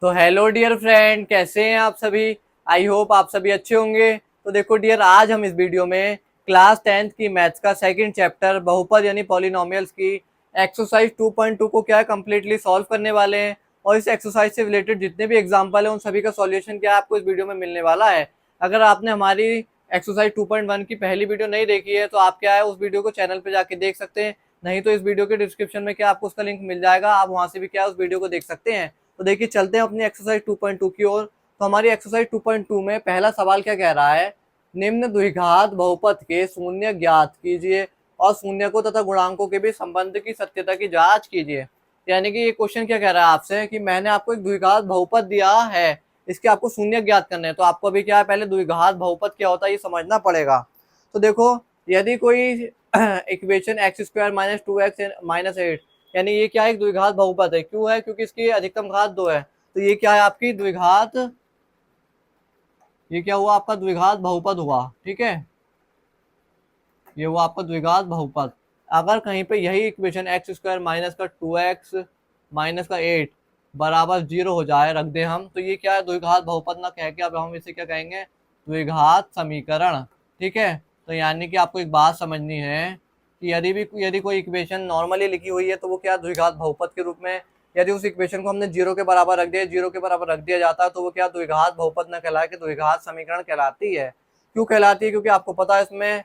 तो hello dear friend, कैसे हैं आप सभी। आई होप आप सभी अच्छे होंगे। तो देखो डियर, आज हम इस वीडियो में क्लास 10th की मैथ्स का सेकंड चैप्टर बहुपद यानी पॉलिनोमियल्स की एक्सरसाइज 2.2 को क्या है कंप्लीटली सॉल्व करने वाले हैं। और इस एक्सरसाइज से रिलेटेड जितने भी एग्जाम्पल है उन सभी का सॉल्यूशन क्या है आपको इस वीडियो में मिलने वाला है। अगर आपने हमारी एक्सरसाइज 2.1 की पहली वीडियो नहीं देखी है तो आप क्या है उस वीडियो को चैनल पे जाके देख सकते हैं। नहीं तो इस वीडियो के डिस्क्रिप्शन में क्या आपको उसका लिंक मिल जाएगा, आप वहां से भी क्या उस वीडियो को देख सकते हैं। तो देखिए चलते हैं अपनी एक्सरसाइज 2.2 की ओर। तो हमारी एक्सरसाइज 2.2 में पहला सवाल क्या कह रहा है, निम्न द्विघात बहुपद के शून्य ज्ञात कीजिए और शून्य को तथा गुणांकों के भी संबंध की सत्यता की जांच कीजिए। यानी कि ये क्वेश्चन क्या कह रहा है आपसे कि मैंने आपको एक द्विघात बहुपद दिया है, इसके आपको शून्य ज्ञात करने हैं। तो आपको अभी क्या है, पहले द्विघात बहुपद क्या होता है ये समझना पड़ेगा। तो देखो, यदि कोई equation x square minus 2x minus 8, यानी ये क्या है, एक द्विघात बहुपद है। क्यों है? क्योंकि इसकी अधिकतम घात 2 है। तो ये क्या है आपकी द्विघात, ये क्या हुआ आपका द्विघात बहुपद हुआ। ठीक है, ये हुआ आपका द्विघात बहुपद। अगर कहीं पे यही इक्वेशन एक्स स्क्वायर माइनस का 2x माइनस का 8 बराबर 0 हो जाए, रख दे हम, तो ये क्या है द्विघात बहुपद ना कह के अब हम इसे क्या कहेंगे, द्विघात समीकरण। ठीक है, तो यानी कि आपको एक बात समझनी है कि यदि कोई इक्वेशन नॉर्मली लिखी हुई है तो वो क्या द्विघात बहुपद के रूप में, यदि उस इक्वेशन को हमने 0 के बराबर रख दिया, 0 के बराबर रख दिया जाता है तो वो क्या द्विघात बहुपद न कहला के द्विघात समीकरण कहलाती है। क्यों कहलाती है? क्योंकि आपको पता है इसमें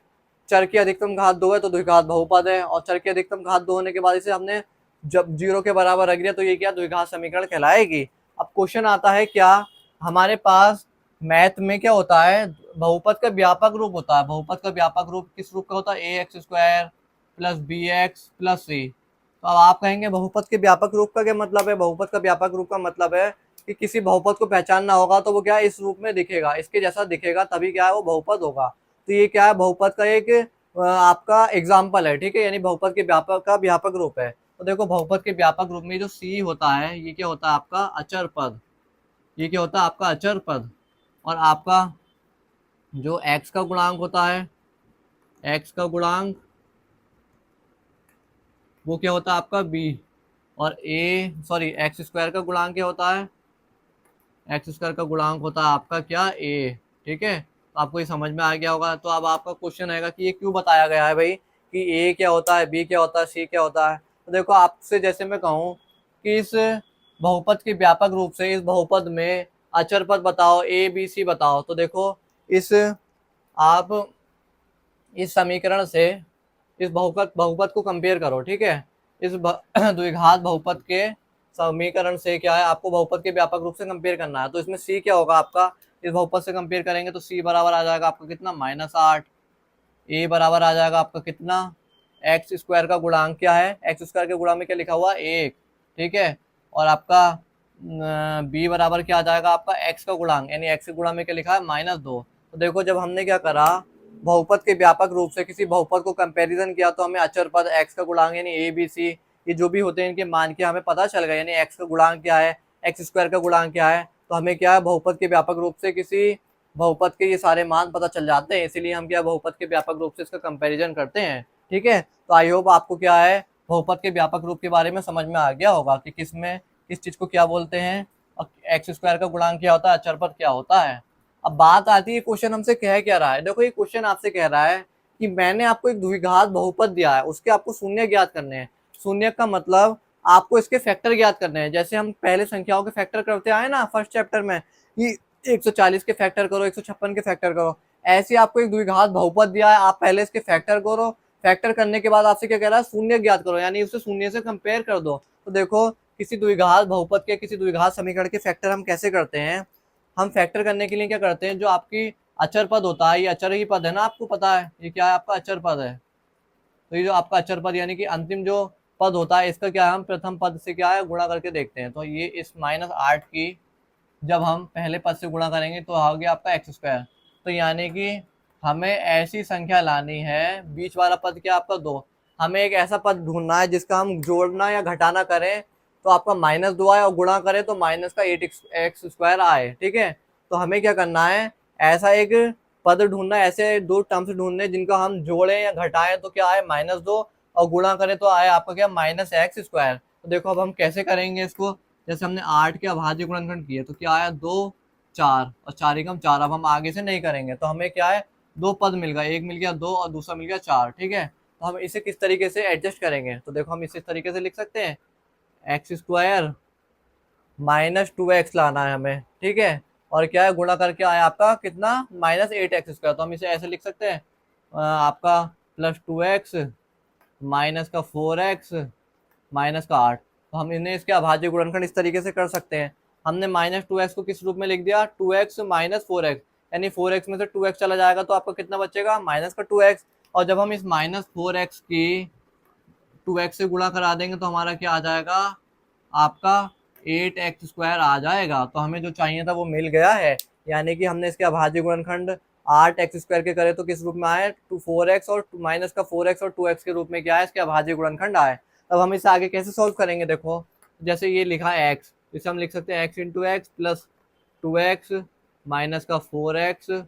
चर की अधिकतम घात 2 है तो द्विघात बहुपद है, और चर की अधिकतम घात 2 होने के बाद इसे हमने जब 0 के बराबर रख दिया तो ये क्या द्विघात समीकरण कहलाएगी। अब क्वेश्चन आता है क्या, हमारे पास मैथ में क्या होता है, बहुपद का व्यापक रूप होता है। बहुपद का व्यापक रूप किस रूप का होता है, a x square plus b x plus c. तो अब आप कहेंगे बहुपद के व्यापक रूप का क्या मतलब है। बहुपद का व्यापक रूप का मतलब है कि किसी बहुपद को पहचानना होगा तो वो क्या है इस रूप में दिखेगा, इसके जैसा दिखेगा, तभी क्या है वो बहुपद होगा। तो ये क्या है बहुपद का एक आपका एग्जाम्पल है। ठीक है, यानी बहुपद के व्यापक का व्यापक रूप है। तो देखो बहुपद के व्यापक रूप में जो सी होता है ये क्या होता है आपका अचर पद। ये क्या होता है आपका अचर पद। और आपका जो एक्स का गुणांक होता है, एक्स का गुणांक वो क्या होता है आपका बी। और ए सॉरी एक्स स्क्वायर का गुणांक क्या होता है, एक्स स्क्वायर का गुणांक होता है आपका क्या ए। ठीक है, तो आपको ये समझ में आ गया होगा। तो अब आपका क्वेश्चन आएगा कि ये क्यों बताया गया है भाई कि ए क्या होता है, बी क्या होता है, सी क्या होता है। तो देखो आपसे जैसे मैं कहूँ कि इस बहुपद के व्यापक रूप से इस बहुपद में अचर पद बताओ, ए बी सी बताओ। तो देखो इस आप इस समीकरण से इस बहुपद बहुपद को कंपेयर करो। ठीक है, इस द्विघात बहुपद के समीकरण से क्या है आपको बहुपद के व्यापक रूप से कंपेयर करना है। तो इसमें सी क्या होगा आपका, इस बहुपद से कंपेयर करेंगे तो सी बराबर आ जाएगा आपका कितना -8। ए बराबर आ जाएगा आपका कितना, एक्स स्क्वायर का गुणांक क्या है, एक्स स्क्वायर के गुणांक में क्या लिखा हुआ 1। ठीक है, और आपका बी बराबर क्या आ जाएगा आपका एक्स का गुणांक, यानी एक्स के गुणांक में क्या लिखा है -2। तो देखो जब हमने क्या करा, बहुपद के व्यापक रूप से किसी बहुपद को कंपैरिजन किया तो हमें अचर पद एक्स का गुणांक यानी ए बी सी ये जो भी होते हैं इनके मान के हमें पता चल गया, यानी एक्स का गुणांक क्या है, एक्स स्क्वायर का गुणांक क्या है। तो हमें क्या है बहुपद के व्यापक रूप से किसी बहुपद के ये सारे मान पता चल जाते हैं, इसीलिए हम क्या बहुपद के व्यापक रूप से इसका कंपैरिजन करते हैं। ठीक है, तो आई होप आपको क्या है बहुपद के व्यापक रूप के बारे में समझ में आ गया होगा कि किस चीज को क्या बोलते हैं, और एक्स स्क्वायर का गुणांक क्या होता है, अचर पद क्या होता है। अब बात आती है क्वेश्चन हमसे कह क्या रहा है। देखो ये क्वेश्चन आपसे कह रहा है कि मैंने आपको एक द्विघात बहुपद दिया है, उसके आपको शून्य ज्ञात करने हैं। शून्य का मतलब आपको इसके फैक्टर ज्ञात करने हैं, जैसे हम पहले संख्याओं के फैक्टर करते आए ना फर्स्ट चैप्टर में कि 140 के फैक्टर करो, 156 के फैक्टर करो। ऐसे आपको एक द्विघात बहुपद दिया है, आप पहले इसके फैक्टर करो, फैक्टर करने के बाद आपसे क्या कह रहा है शून्य ज्ञात करो, यानी उसे शून्य से कंपेयर कर दो। तो देखो किसी द्विघात बहुपद के किसी द्विघात समीकरण के फैक्टर हम कैसे करते हैं, हम फैक्टर करने के लिए क्या करते हैं, जो आपकी अचर पद होता है, ये अचर ही पद है ना, आपको पता है ये क्या है आपका अचर पद है। तो ये जो आपका अचर पद यानी कि अंतिम जो पद होता है इसका क्या है, हम प्रथम पद से क्या है गुणा करके देखते हैं। तो ये इस -8 की जब हम पहले पद से गुणा करेंगे तो आ गया आपका एक्स स्क्वायर। तो यानी कि हमें ऐसी संख्या लानी है, बीच वाला पद क्या आपका 2, हमें एक ऐसा पद ढूंढना है जिसका हम जोड़ना या घटाना करें तो आपका -2 आए और गुणा करें तो माइनस का 8 एक्स स्क्वायर आए। ठीक है, तो हमें क्या करना है, ऐसा एक पद ढूंढना है, ऐसे दो टर्म्स ढूंढने जिनका हम जोड़ें या घटाएं तो क्या आए -2, और गुणा करें तो आए आपका क्या -x स्क्वायर। तो देखो अब हम कैसे करेंगे इसको, जैसे हमने 8 के अभाज्य गुणनखंड किए तो क्या आया 2 4 और 4 एकम 4। अब हम आगे से नहीं करेंगे तो हमें क्या है 2 पद मिल गया, एक मिल गया 2 और दूसरा मिल गया 4। ठीक है, तो हम इसे किस तरीके से एडजस्ट करेंगे, तो देखो हम इसे इस तरीके से लिख सकते हैं, एक्स स्क्वायर माइनस 2x लाना है हमें। ठीक है, और क्या है गुणा करके आया आपका कितना -8x²। तो हम इसे ऐसे लिख सकते हैं आपका +2x माइनस का 4x माइनस का 8। तो हम इन्हें इसके अभाज्य गुणनखंड इस तरीके से कर सकते हैं। हमने -2x को किस रूप में लिख दिया 2x माइनस 4x, यानी 4x में से 2x चला जाएगा तो आपका कितना बचेगा माइनस का 2x। और जब हम इस -4x की 2x से गुणा करा देंगे तो हमारा क्या आ जाएगा आपका 8x² आ जाएगा। तो हमें जो चाहिए था वो मिल गया है, यानी कि हमने इसके अभाज्य गुणनखंड 8x² के करे तो किस रूप में आए 4x और माइनस का 4x और 2x के रूप में क्या है इसके अभाज्य गुणनखंड आए। अब हम इसे आगे कैसे सोल्व करेंगे, देखो जैसे ये लिखा है x, इसे हम लिख सकते हैं x into x plus 2x minus का 4x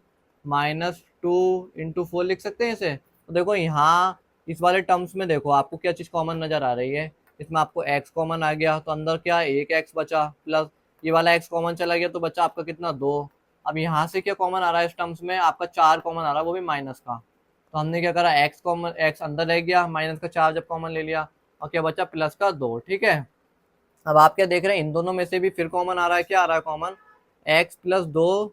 माइनस 2 इंटू 4 लिख सकते हैं इसे। तो देखो यहाँ इस वाले टर्म्स में देखो आपको क्या चीज़ कॉमन नजर आ रही है, इसमें आपको x कॉमन आ गया तो अंदर क्या एक x बचा, प्लस ये वाला x कॉमन चला गया तो बचा आपका कितना 2। अब यहाँ से क्या कॉमन आ रहा है इस टर्म्स में आपका 4 कॉमन आ रहा है वो भी माइनस का। तो हमने क्या करा x कॉमन, x अंदर रह गया, माइनस का 4 जब कॉमन ले लिया और क्या बचा प्लस का 2। ठीक है, अब आप क्या देख रहे हैं इन दोनों में से भी फिर कॉमन आ रहा है, क्या आ रहा है कॉमन x प्लस 2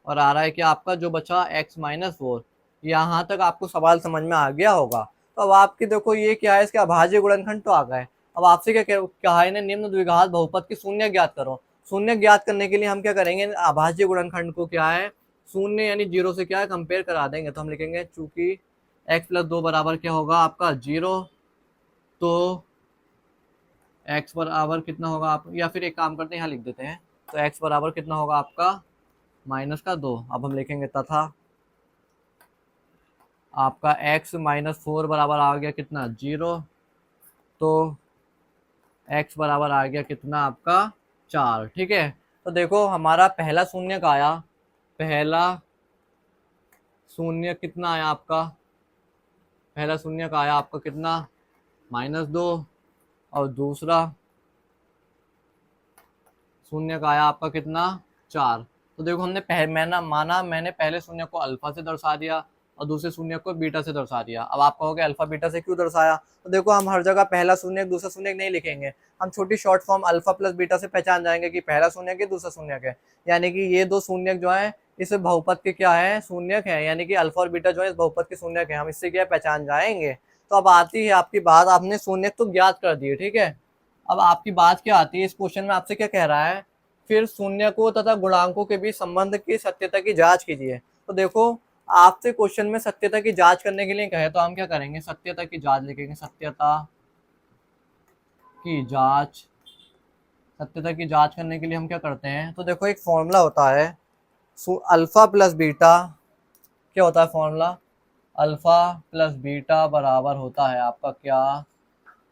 और आ रहा है कि आपका जो बचा x माइनस 4। यहाँ तक आपको सवाल समझ में आ गया होगा। तो अब आपकी देखो ये क्या है इसके अभाज्य गुणनखंड तो आ गए। अब आपसे क्या कहा है निम्न द्विघात बहुपद की शून्य ज्ञात करो। शून्य ज्ञात करने के लिए हम क्या करेंगे अभाज्य गुणनखंड को क्या है शून्य यानी 0 से क्या है कंपेयर करा देंगे। तो हम लिखेंगे चूंकि x प्लस 2 बराबर क्या होगा आपका 0, तो x बराबर कितना होगा आप, या फिर एक काम करते हैं यहाँ लिख देते हैं, तो x बराबर कितना होगा आपका माइनस का 2। अब हम लिखेंगे तथा आपका x माइनस 4 बराबर आ गया कितना 0, तो x बराबर आ गया कितना आपका 4। ठीक है, तो देखो हमारा पहला शून्य का आया, पहला शून्य कितना आया आपका, पहला शून्य का आया आपका कितना -2 और दूसरा शून्य का आया आपका कितना 4। तो देखो हमने मैंने पहले शून्य को अल्फा से दर्शा दिया और दूसरे शून्य को बीटा से दर्शा दिया। अब आप कहोगे अल्फा बीटा से क्यों दर्शाया, तो देखो हम हर जगह पहला शून्य दूसरा शून्य नहीं लिखेंगे, हम छोटी short form alpha plus beta से पहचान जाएंगे कि पहला शून्य के दूसरा शून्य के, यानी कि ये दो शून्य जो है इस बहुपद के क्या है शून्यक है, यानी कि अल्फा और बीटा जो है इस बहुपद के शून्यक है, हम इससे क्या पहचान जाएंगे। तो अब आती है आपकी बात, आपने शून्यक तो ज्ञात कर दिए। ठीक है, अब आपकी बात क्या आती है इस क्वेश्चन में, आपसे क्या कह रहा है फिर शून्यकों तथा गुणांकों के बीच संबंध की सत्यता की जांच कीजिए। तो देखो आपसे क्वेश्चन में सत्यता की जांच करने के लिए कहे तो हम क्या करेंगे सत्यता की जांच लिखेंगे, सत्यता की जांच। सत्यता की जांच करने के लिए हम क्या करते हैं, तो देखो एक फॉर्मूला होता है अल्फा प्लस बीटा, क्या होता है फॉर्मूला अल्फा प्लस बीटा बराबर होता है आपका क्या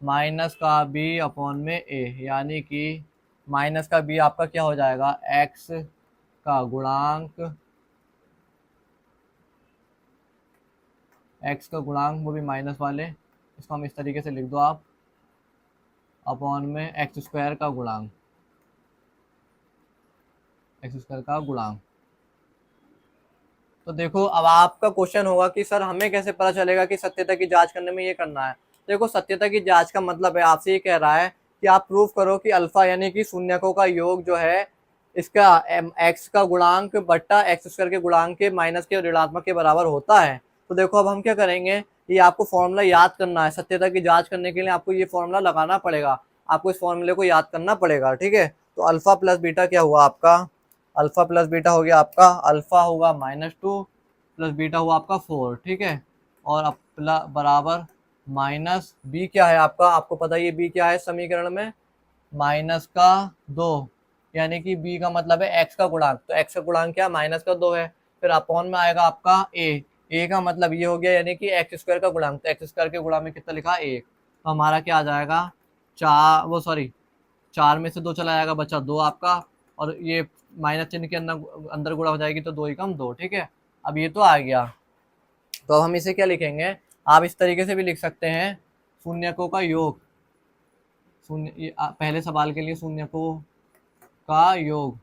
माइनस का बी अपॉन में ए, यानी कि माइनस का बी आपका क्या हो जाएगा एक्स का गुणांक, एक्स का गुणांक वो भी माइनस वाले, इसको हम इस तरीके से लिख दो आप अपॉन में x² का गुणांक, x² का गुणांक। तो देखो अब आपका क्वेश्चन होगा कि सर हमें कैसे पता चलेगा कि सत्यता की जांच करने में ये करना है। देखो सत्यता की जांच का मतलब है आपसे ये कह रहा है कि आप प्रूफ करो कि अल्फा यानी कि शून्यकों का योग जो है इसका x का गुणांक बट्टा x² के गुणांक के माइनस के ऋणात्मक के बराबर होता है। तो देखो अब हम क्या करेंगे, ये आपको फॉर्मूला याद करना है, सत्यता की जांच करने के लिए आपको ये फॉर्मूला लगाना पड़ेगा, आपको इस फॉर्मूले को याद करना पड़ेगा। ठीक है, तो अल्फा प्लस बीटा क्या हुआ आपका, अल्फा प्लस बीटा हो गया आपका अल्फा होगा -2 प्लस बीटा हुआ आपका 4। ठीक है, और बराबर माइनस बी क्या है आपका, आपको पता है ये बी क्या है समीकरण में माइनस का 2, यानी कि बी का मतलब है एक्स का गुणांक, तो एक्स का गुणांक क्या माइनस का 2 है। फिर अपॉन में आएगा आपका ए का मतलब ये हो गया यानी कि x² का गुणांक, तो x² के गुणांक में कितना लिखा 1, तो हमारा क्या आ जाएगा 4 में से 2 चला जाएगा बचा 2 आपका, और ये माइनस चिन्ह के अंदर अंदर गुणा हो जाएगी तो 2 एकम 2। ठीक है, अब ये तो आ गया, तो अब हम इसे क्या लिखेंगे, आप इस तरीके से भी लिख सकते हैं शून्यकों का योग, शून्य पहले सवाल के लिए शून्यकों का योग।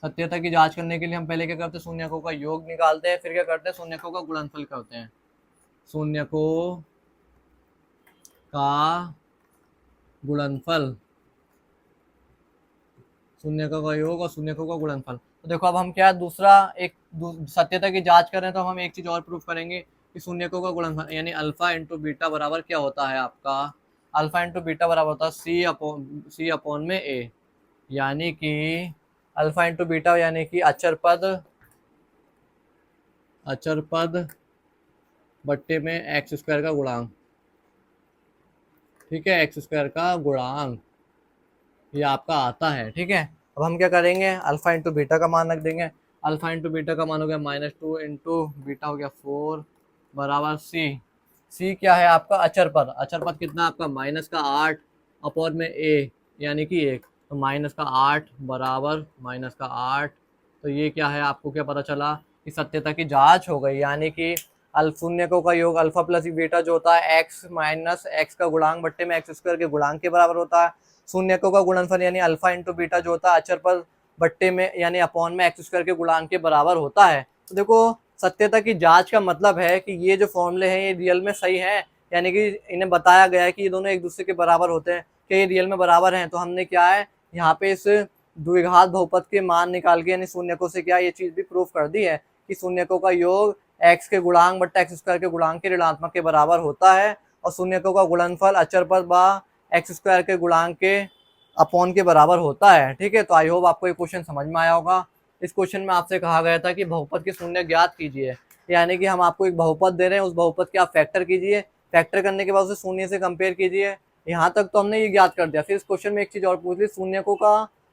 सत्यता की जांच करने के लिए हम पहले क्या करते हैं, शून्यकों का योग निकालते हैं, फिर क्या करते हैं, शून्यकों का गुणनफल करते हैं। शून्यकों का गुणनफल, शून्यकों का योग और शून्यकों का गुणनफल। तो देखो अब हम क्या दूसरा एक सत्यता की जांच कर रहे हैं, तो हम एक चीज और प्रूफ करेंगे कि शून्यकों का गुणनफल यानी अल्फा इंटू बीटा बराबर क्या होता है आपका, अल्फा इंटू बीटा बराबर होता है सी अपॉन में ए, यानी कि अल्फा इंटू बीटा यानी कि अचर पद बट्टे में एक्स स्क्वायर का गुणांक। ठीक है, एक्स स्क्वायर का गुणांक ये आपका आता है। ठीक है, अब हम क्या करेंगे, अल्फा इंटू बीटा का मान रख देंगे। अल्फा इंटू बीटा का मान हो गया -2 इंटू बीटा हो गया 4 बराबर सी क्या है आपका, अचर पद। अचर पद कितना आपका -8 अपॉन में ए यानी कि 1, तो -8 बराबर -8। तो ये क्या है, आपको क्या पता चला कि सत्यता की जांच हो गई, यानी कि शून्यकों का योग अल्फा प्लस बीटा जो होता है एक्स माइनस एक्स का गुणांक बट्टे में एक्स स्क्वायर के गुणांक के बराबर होता है। शून्यकों का गुणनफल यानी अल्फा इंटू बीटा जो होता है अचर पद बट्टे में यानी अपॉन में एक्स स्क्वायर के गुणांक के बराबर होता है। तो देखो सत्यता की जांच का मतलब है कि ये जो फॉर्मूले हैं ये रियल में सही है, यानी कि इन्हें बताया गया है कि ये दोनों एक दूसरे के बराबर होते हैं, कि ये रियल में बराबर हैं। तो हमने क्या है यहाँ पे इस द्विघात बहुपद के मान निकाल के यानी शून्यकों से क्या ये चीज भी प्रूफ कर दी है कि शून्यकों का योग एक्स के गुणांक बट्टा एक्स स्क्वायर के गुणांक के ऋणात्मक के बराबर होता है, और शून्यकों का गुणनफल अचर पद बा एक्स स्क्वायर के गुणांक के अपॉन के बराबर होता है। ठीक है, तो आई होप आपको ये क्वेश्चन समझ में आया होगा। इस क्वेश्चन में आपसे कहा गया था कि बहुपद के शून्य ज्ञात कीजिए, यानी कि हम आपको एक बहुपद दे रहे हैं, उस बहुपद के आप फैक्टर कीजिए, फैक्टर करने के बाद उसे शून्य से कंपेयर कीजिए। यहाँ तक तो हमने ये ज्ञात कर दिया। फिर इस क्वेश्चन में एक चीज और पूछ ली,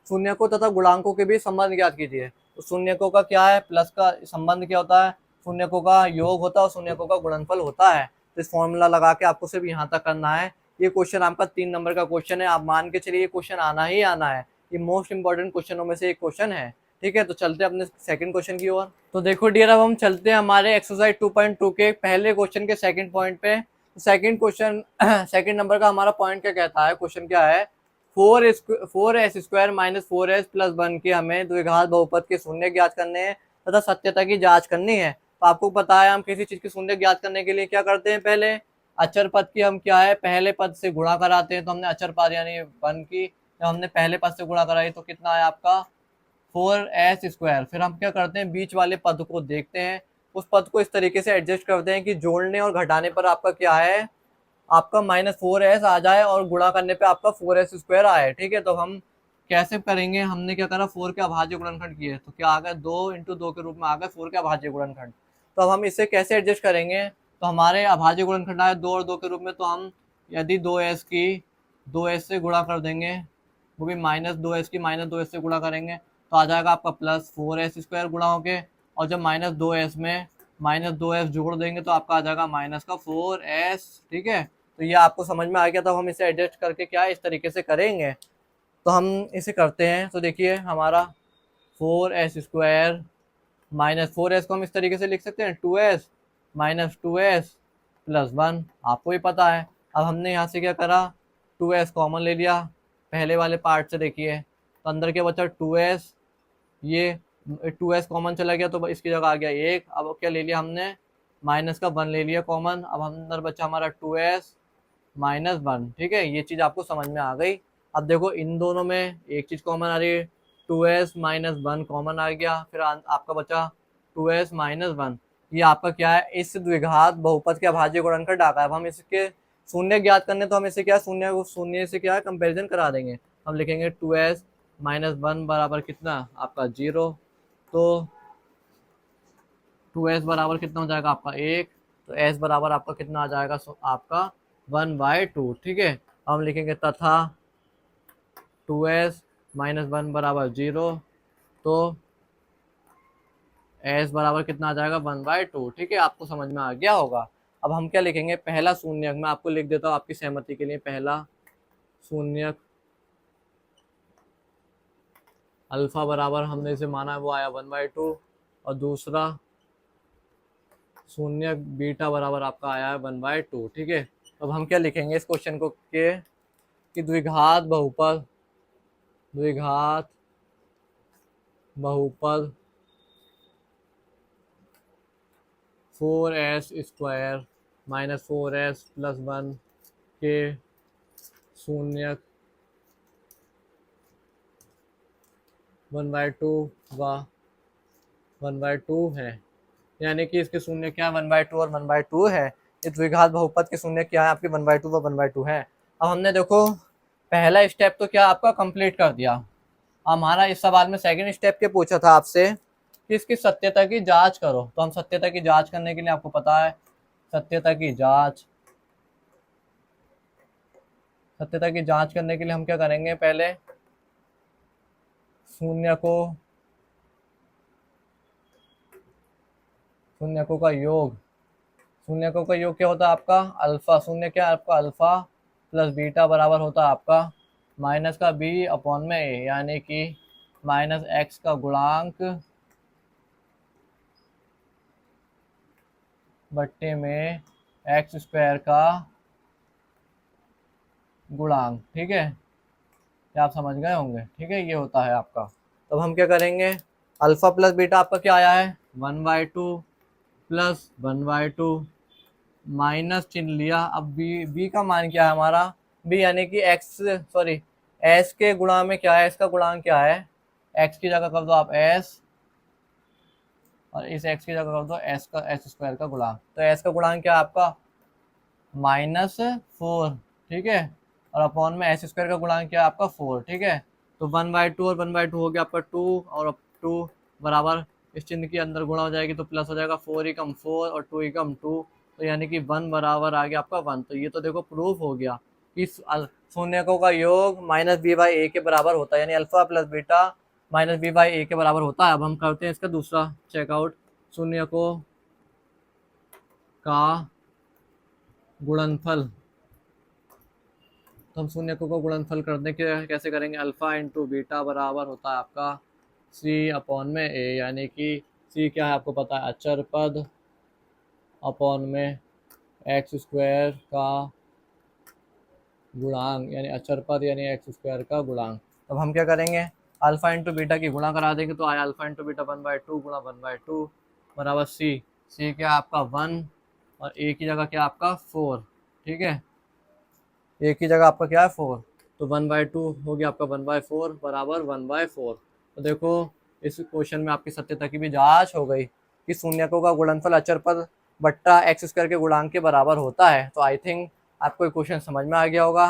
शून्यकों तथा गुणांकों के बीच संबंध ज्ञात कीजिए। तो शून्यकों का क्या है, प्लस का संबंध क्या होता है, शून्यकों का योग होता है और शून्यकों का गुणनफल होता है। तो इस फॉर्मूला लगा के आपको सिर्फ यहाँ तक करना है। ये क्वेश्चन आपका 3 नंबर का क्वेश्चन है, आप मान के चलिए ये क्वेश्चन आना ही आना है, ये मोस्ट इंपॉर्टेंट क्वेश्चनों में से एक क्वेश्चन है। ठीक है, तो चलते हैं अपने सेकंड क्वेश्चन की ओर। तो देखो डियर, अब हम चलते हैं हमारे एक्सरसाइज 2.2 के पहले क्वेश्चन के सेकंड पॉइंट पे। सेकंड क्वेश्चन सेकंड नंबर का हमारा पॉइंट क्या कहता है, क्वेश्चन क्या है, 4s² माइनस 4s प्लस 1 के हमें द्विघात बहुपद के शून्य ज्ञात करने हैं तथा सत्यता की जांच करनी है। तो आपको पता है हम किसी चीज के शून्य ज्ञात करने के लिए क्या करते हैं, पहले अचर पद की हम क्या है पहले पद से गुणा कराते हैं। तो हमने अचर पद यानी 1 की जब हमने पहले पद से गुणा कराई तो कितना है आपका 4s²। फिर हम क्या करते हैं, बीच वाले पद को देखते हैं, उस पद को इस तरीके से एडजस्ट करते हैं कि जोड़ने और घटाने पर आपका क्या है, आपका -4s आ जाए और गुणा करने पे आपका 4s² आए। ठीक है, तो हम कैसे करेंगे, हमने क्या करा 4 के अभाज्य गुणनखंड किए तो क्या आ गया 2 × 2 के रूप में आ गए 4 के अभाज्य गुणनखंड। तो अब हम इसे कैसे एडजस्ट करेंगे, तो हमारे अभाज्य गुणनखंड आए 2 और 2 के रूप में, तो हम यदि 2s की 2s से गुणा कर देंगे, वो भी -2s की -2s से गुणा करेंगे तो आ जाएगा आपका +4s² गुणा होके, और जब -2s में -2s जोड़ देंगे तो आपका आ जाएगा -4s। ठीक है, तो ये आपको समझ में आ गया। तो हम इसे एडजस्ट करके क्या इस तरीके से करेंगे, तो हम इसे करते हैं। तो देखिए हमारा 4s² -4s को हम इस तरीके से लिख सकते हैं 2s -2s प्लस 1, आपको ही पता है। अब हमने यहाँ से क्या करा 2s कॉमन ले लिया पहले वाले पार्ट से, देखिए तो अंदर क्या बचा 2s, ये 2s कॉमन चला गया तो इसकी जगह आ गया 1। अब क्या ले लिया हमने माइनस का 1 ले लिया कॉमन, अब अंदर बचा हमारा 2s -1। ठीक है, ये चीज़ आपको समझ में आ गई। अब देखो इन दोनों में एक चीज़ कॉमन आ रही है, 2s -1 कॉमन आ गया, फिर आपका बचा 2s -1। ये आपका क्या है, इस द्विघात बहुपद के अभाज्य गुणनखंड डाका है। अब हम इसके शून्य ज्ञात करने, तो हम इसे क्या शून्य से क्या कंपेरिजन करा देंगे। हम लिखेंगे 2s -1 बराबर कितना आपका 0, तो 2s बराबर कितना हो जाएगा आपका 1, तो s बराबर आपका कितना आ जाएगा आपका 1/2। ठीक है, हम लिखेंगे तथा 2s -1 बराबर 0, तो s बराबर कितना आ जाएगा 1/2। ठीक है, आपको समझ में आ गया होगा। अब हम क्या लिखेंगे, पहला शून्यक मैं आपको लिख देता हूँ आपकी सहमति के लिए। पहला शून्यक अल्फा बराबर हमने इसे माना है वो आया 1/2, और दूसरा शून्यक बीटा बराबर आपका आया है 1/2। ठीक है, अब हम क्या लिखेंगे इस क्वेश्चन को कि द्विघात बहुपद 4s² माइनस 4s+1 के शून्य 1/2 व 1/2 है, यानी कि इसके शून्य क्या 1/2 और 1/2 है। इस द्विघात बहुपद के शून्य क्या है आपके 1/2 व 1/2 है। अब हमने देखो पहला स्टेप तो क्या आपका कंप्लीट कर दिया। हमारा इस सवाल में सेकंड स्टेप क्या पूछा था आपसे कि इसकी सत्यता की जांच करो, तो हम सत्यता की जांच करने के लिए आपको पता है सत्यता की जांच करने के लिए हम क्या करेंगे, पहले शून्यकों का योग क्या होता है आपका अल्फा। शून्य क्या है आपका अल्फा प्लस बीटा बराबर होता है आपका माइनस का बी अपॉन में ए, यानी कि माइनस एक्स का गुणांक बट्टे में x² का गुणांक। ठीक है, क्या आप समझ गए होंगे। ठीक है, ये होता है आपका। तब हम क्या करेंगे, अल्फा प्लस बीटा आपका क्या आया है 1/2 प्लस 1/2 माइनस चिन्ह लिया। अब बी का मान क्या है हमारा, बी यानी कि एस के गुणा में क्या है, एस का गुणांक क्या है, एक्स की जगह कर दो आप एस और इस एक्स की जगह कर दो s² का गुणांक। तो एस का गुणांक क्या है आपका -4। ठीक है, और अपॉन में s² का गुणांक क्या है आपका 4। ठीक है, तो 1/2 और 1/2 हो गया आपका 2 और अब 2 बराबर इस चिन्ह के अंदर गुणा हो जाएगी तो प्लस हो जाएगा 4 एकम 4 और 2 एकम 2, तो यानी कि 1 बराबर आ गया आपका 1। तो ये तो देखो प्रूफ हो गया कि शून्यकों का योग -b/a के बराबर होता है, यानी अल्फा प्लस बीटा -b/a के बराबर होता है। अब हम करते हैं इसका दूसरा चेकआउट, शून्यकों का गुणनफल। तो हम शून्यकों का गुणनफल करने के कैसे करेंगे, अल्फा इंटू बीटा बराबर होता है आपका सी अपॉन में ए, यानी कि सी क्या है आपको पता है अचर पद अपॉन में x² का गुणांक, यानी अचर पद यानी x² का गुणांक। तब हम क्या करेंगे, अल्फा इंटू बीटा की गुणा करा देंगे तो आया अल्फा इंटू बीटा 1/2 गुणा 1/2 बराबर सी क्या आपका 1 और ए की जगह क्या आपका 4। ठीक है, ए की जगह आपका क्या है 4, तो 1/2 हो गया आपका 1/4 बराबर 1/4। तो देखो इस क्वेश्चन में आपकी सत्यता की भी जांच हो गई कि शून्यकों का गुणनफल अचर पद बट्टा x² के गुणांक के बराबर होता है। तो आई थिंक आपको ये क्वेश्चन समझ में आ गया होगा।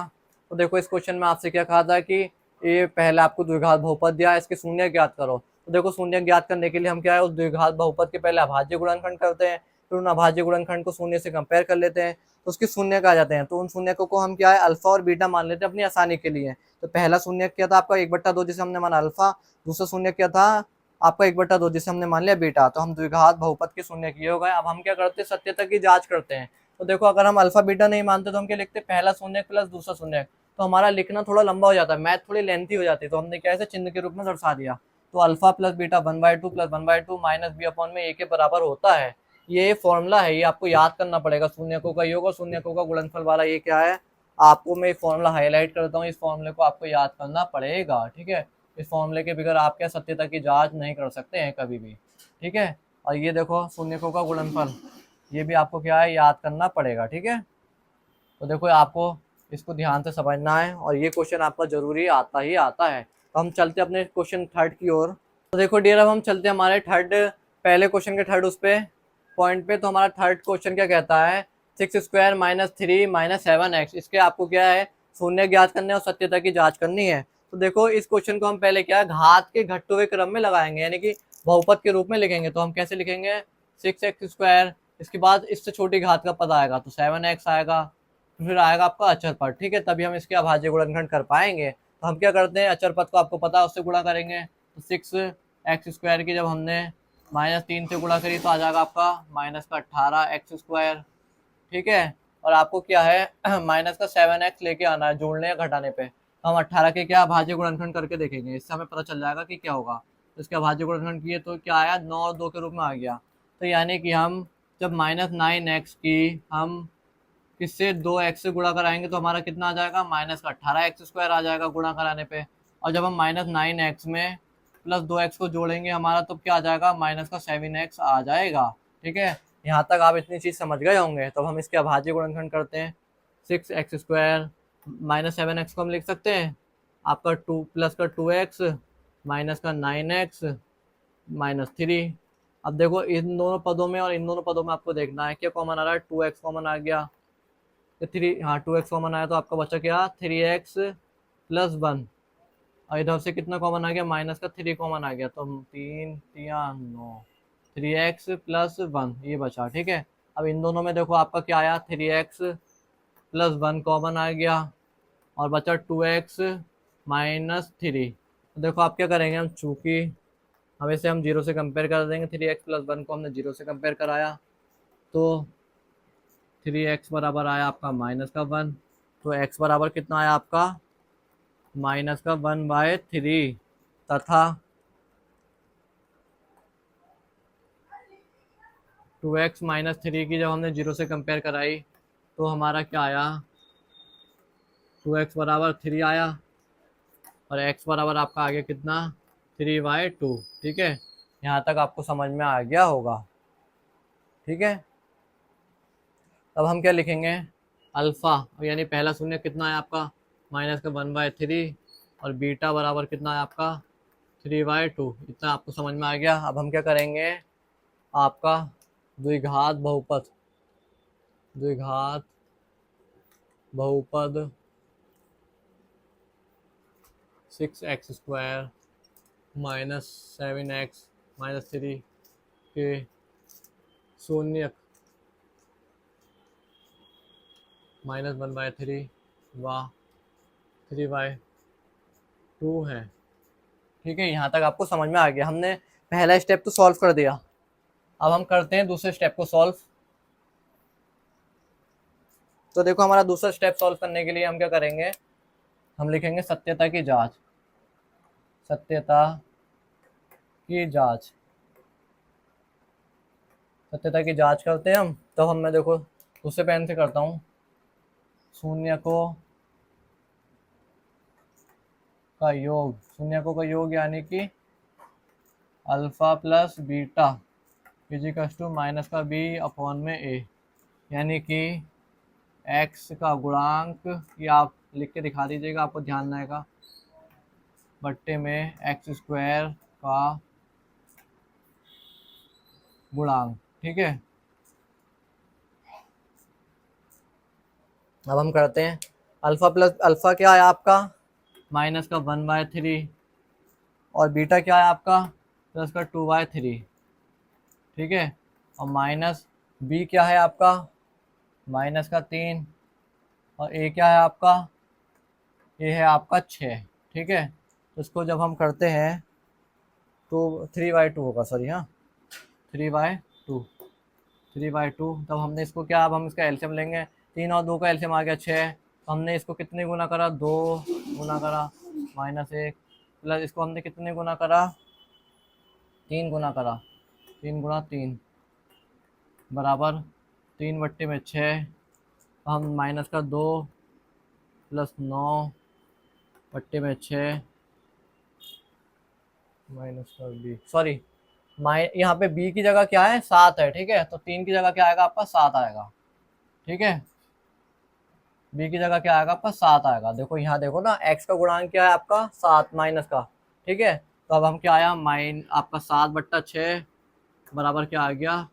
तो देखो इस क्वेश्चन में आपसे क्या कहा था कि ये पहले आपको द्विघात बहुपद दिया है, इसके शून्य ज्ञात करो। तो देखो शून्य ज्ञात करने के लिए हम क्या है उस द्विघात बहुपद के पहले अभाज्य गुणनखंड करते हैं, फिर उन अभाज्य गुणनखंड को शून्य से कंपेयर कर लेते हैं तो उसके शून्य आ जाते हैं। तो उन शून्यकों को हम क्या है अल्फा और बीटा मान लेते हैं अपनी आसानी के लिए। तो पहला शून्य क्या था आपका 1/2 जिसे हमने माना अल्फा, दूसरा शून्य क्या था आपका 1/2 जिसे हमने मान लिया बीटा। तो हम द्विघात बहुपद के शून्य किए हो गए। अब हम क्या करते हैं सत्यता की जांच करते हैं। तो देखो अगर हम अल्फा बीटा नहीं मानते तो हम क्या लिखते पहला शून्य प्लस दूसरा शून्य, तो हमारा लिखना थोड़ा लंबा हो जाता है, मैथ थोड़ी लेंथी हो जाती है, तो हमने क्या ऐसे चिन्ह के रूप में दर्शा दिया। तो alpha plus beta 1/2 plus 1/2 minus B upon में ए के बराबर होता है। ये फॉर्मूला है, ये आपको याद करना पड़ेगा। शून्यकों का योग और शून्यकों का गुणनफल वाला ये क्या है, आपको मैं फॉर्मूला हाईलाइट करता हूँ, इस फॉर्मूले को आपको याद करना पड़ेगा। ठीक है, इस फॉर्मूले के बगैर आप क्या सत्यता की जांच नहीं कर सकते हैं कभी भी। ठीक है, और ये देखो शून्यकों का गुणनफल, ये भी आपको क्या है याद करना पड़ेगा। ठीक है, तो देखो आपको इसको ध्यान से समझना है और ये क्वेश्चन आपका जरूरी आता ही आता है। तो हम चलते अपने क्वेश्चन थर्ड की ओर। तो देखो डियर अब हम चलते हैं हमारे थर्ड, पहले क्वेश्चन के थर्ड उस पे पॉइंट पे। तो हमारा थर्ड क्वेश्चन क्या कहता है 6² - 3 - 7x, इसके आपको क्या है शून्य ज्ञात करने और सत्यता की जांच करनी है। तो देखो इस क्वेश्चन को हम पहले क्या घात के घटते हुए क्रम में लगाएंगे, यानी कि बहुपद के रूप में लिखेंगे। तो हम कैसे लिखेंगे 6x², इसके बाद इससे छोटी घात का पद आएगा तो 7x आएगा, फिर आएगा आपका अचर पद। ठीक है, तभी हम इसके अभाज्य गुणनखंड कर पाएंगे। तो हम क्या करते हैं अचर पद को आपको पता है उससे गुणा करेंगे। तो 6x² की जब हमने -3 से गुणा करी तो आ जाएगा आपका -18x²। ठीक है, और आपको क्या है माइनस का 7x लेके आना है जोड़ने या घटाने पे। तो हम 18 के क्या अभाज्य गुणनखंड करके देखेंगे, इससे हमें पता चल जाएगा कि क्या होगा। तो इसके अभाज्य गुणनखंड किए तो क्या आया 9 और 2 के रूप में आ गया। तो यानी कि हम जब -9x की हम किससे 2x से गुणा कराएंगे तो हमारा कितना आ जाएगा -18x² आ जाएगा गुणा कराने पे। और जब हम -9x में प्लस 2x को जोड़ेंगे हमारा तो क्या आ जाएगा, माइनस का 7x आ जाएगा। ठीक है, यहाँ तक आप इतनी चीज़ समझ गए होंगे। तो हम इसके अभाज्य गुणनखंड करते हैं। 6x² माइनस 7x को हम लिख सकते हैं आपका 2 प्लस का 2x माइनस का 9x -3। अब देखो इन दोनों पदों में और इन दोनों पदों में आपको देखना है क्या कॉमन आ रहा है, 2x कॉमन आ गया, तो 3, हाँ 2x कॉमन आया तो आपका बचा क्या, 3x + 1। और इधर से कितना कॉमन आ गया, माइनस का 3 कॉमन आ गया, तो 3 3 9, 3x + 1 ये बचा। ठीक है, अब इन दोनों में देखो आपका क्या आया, 3x + 1 कॉमन आ गया और बचा 2x -3। तो देखो आप क्या करेंगे, हम चूंकि हम इसे हम 0 से कंपेयर कर देंगे, 3x + 1 को हमने 0 से कंपेयर कराया तो 3x बराबर आया आपका -1। तो x बराबर कितना आया आपका, -1/3 तथा 2x -3 की जब हमने 0 से कंपेयर कराई तो हमारा क्या आया, 2x बराबर 3 आया और x बराबर आपका आ गया कितना, 3/2। ठीक है, यहाँ तक आपको समझ में आ गया होगा। ठीक है, अब हम क्या लिखेंगे, अल्फ़ा यानी पहला शून्य कितना है आपका, -1/3 और बीटा बराबर कितना है आपका, 3/2। इतना आपको समझ में आ गया। अब हम क्या करेंगे, आपका द्विघात बहुपद 6x² -7x -3 के शून्य -1/3 व 3/2 है। ठीक है, यहाँ तक आपको समझ में आ गया। हमने पहला स्टेप तो सॉल्व कर दिया, अब हम करते हैं दूसरे स्टेप को सॉल्व। तो देखो हमारा दूसरा स्टेप सॉल्व करने के लिए हम क्या करेंगे, हम लिखेंगे सत्यता की जांच। सत्यता की जांच, सत्यता की जांच करते हैं हम। तो हम मैं देखो दूसरे पेन से करता हूँ, शून्य को का योग यानी कि alpha plus beta equals to minus का b/a, यानी कि x का गुणांक, ये आप लिख के दिखा दीजिएगा, आपको ध्यान रहेगा, बट्टे में x² का गुणांक। ठीक है, अब हम करते हैं अल्फा प्लस अल्फा क्या है आपका, -1/3 और बीटा क्या है आपका, +2/3। ठीक है, और माइनस b क्या है आपका, -3 और a क्या है आपका, ये है आपका 6। ठीक है, तो इसको जब हम करते हैं तो 3/2 होगा, सॉरी हाँ 3/2 तब हमने इसको क्या, अब हम इसका एलसीएम लेंगे, 3 और 2 का एलसीएम आ गया 6। तो हमने इसको कितने गुना करा, 2 गुना करा -1 प्लस इसको हमने कितने गुना करा, 3 गुना करा, 3 गुणा 3 बराबर 3/6। हम माइनस का 2 + 9/6 माइनस का b, सॉरी यहाँ पे b की जगह क्या है, 7 है। ठीक है, तो 3 की जगह क्या आएगा आपका, 7 आएगा। ठीक है, b की जगह क्या आएगा आपका, 7 आएगा। देखो यहाँ देखो ना, x का गुणांक क्या है आपका, 7 माइनस का। ठीक है, तो अब हम क्या आया, आपका 7/6 बराबर क्या आ गया,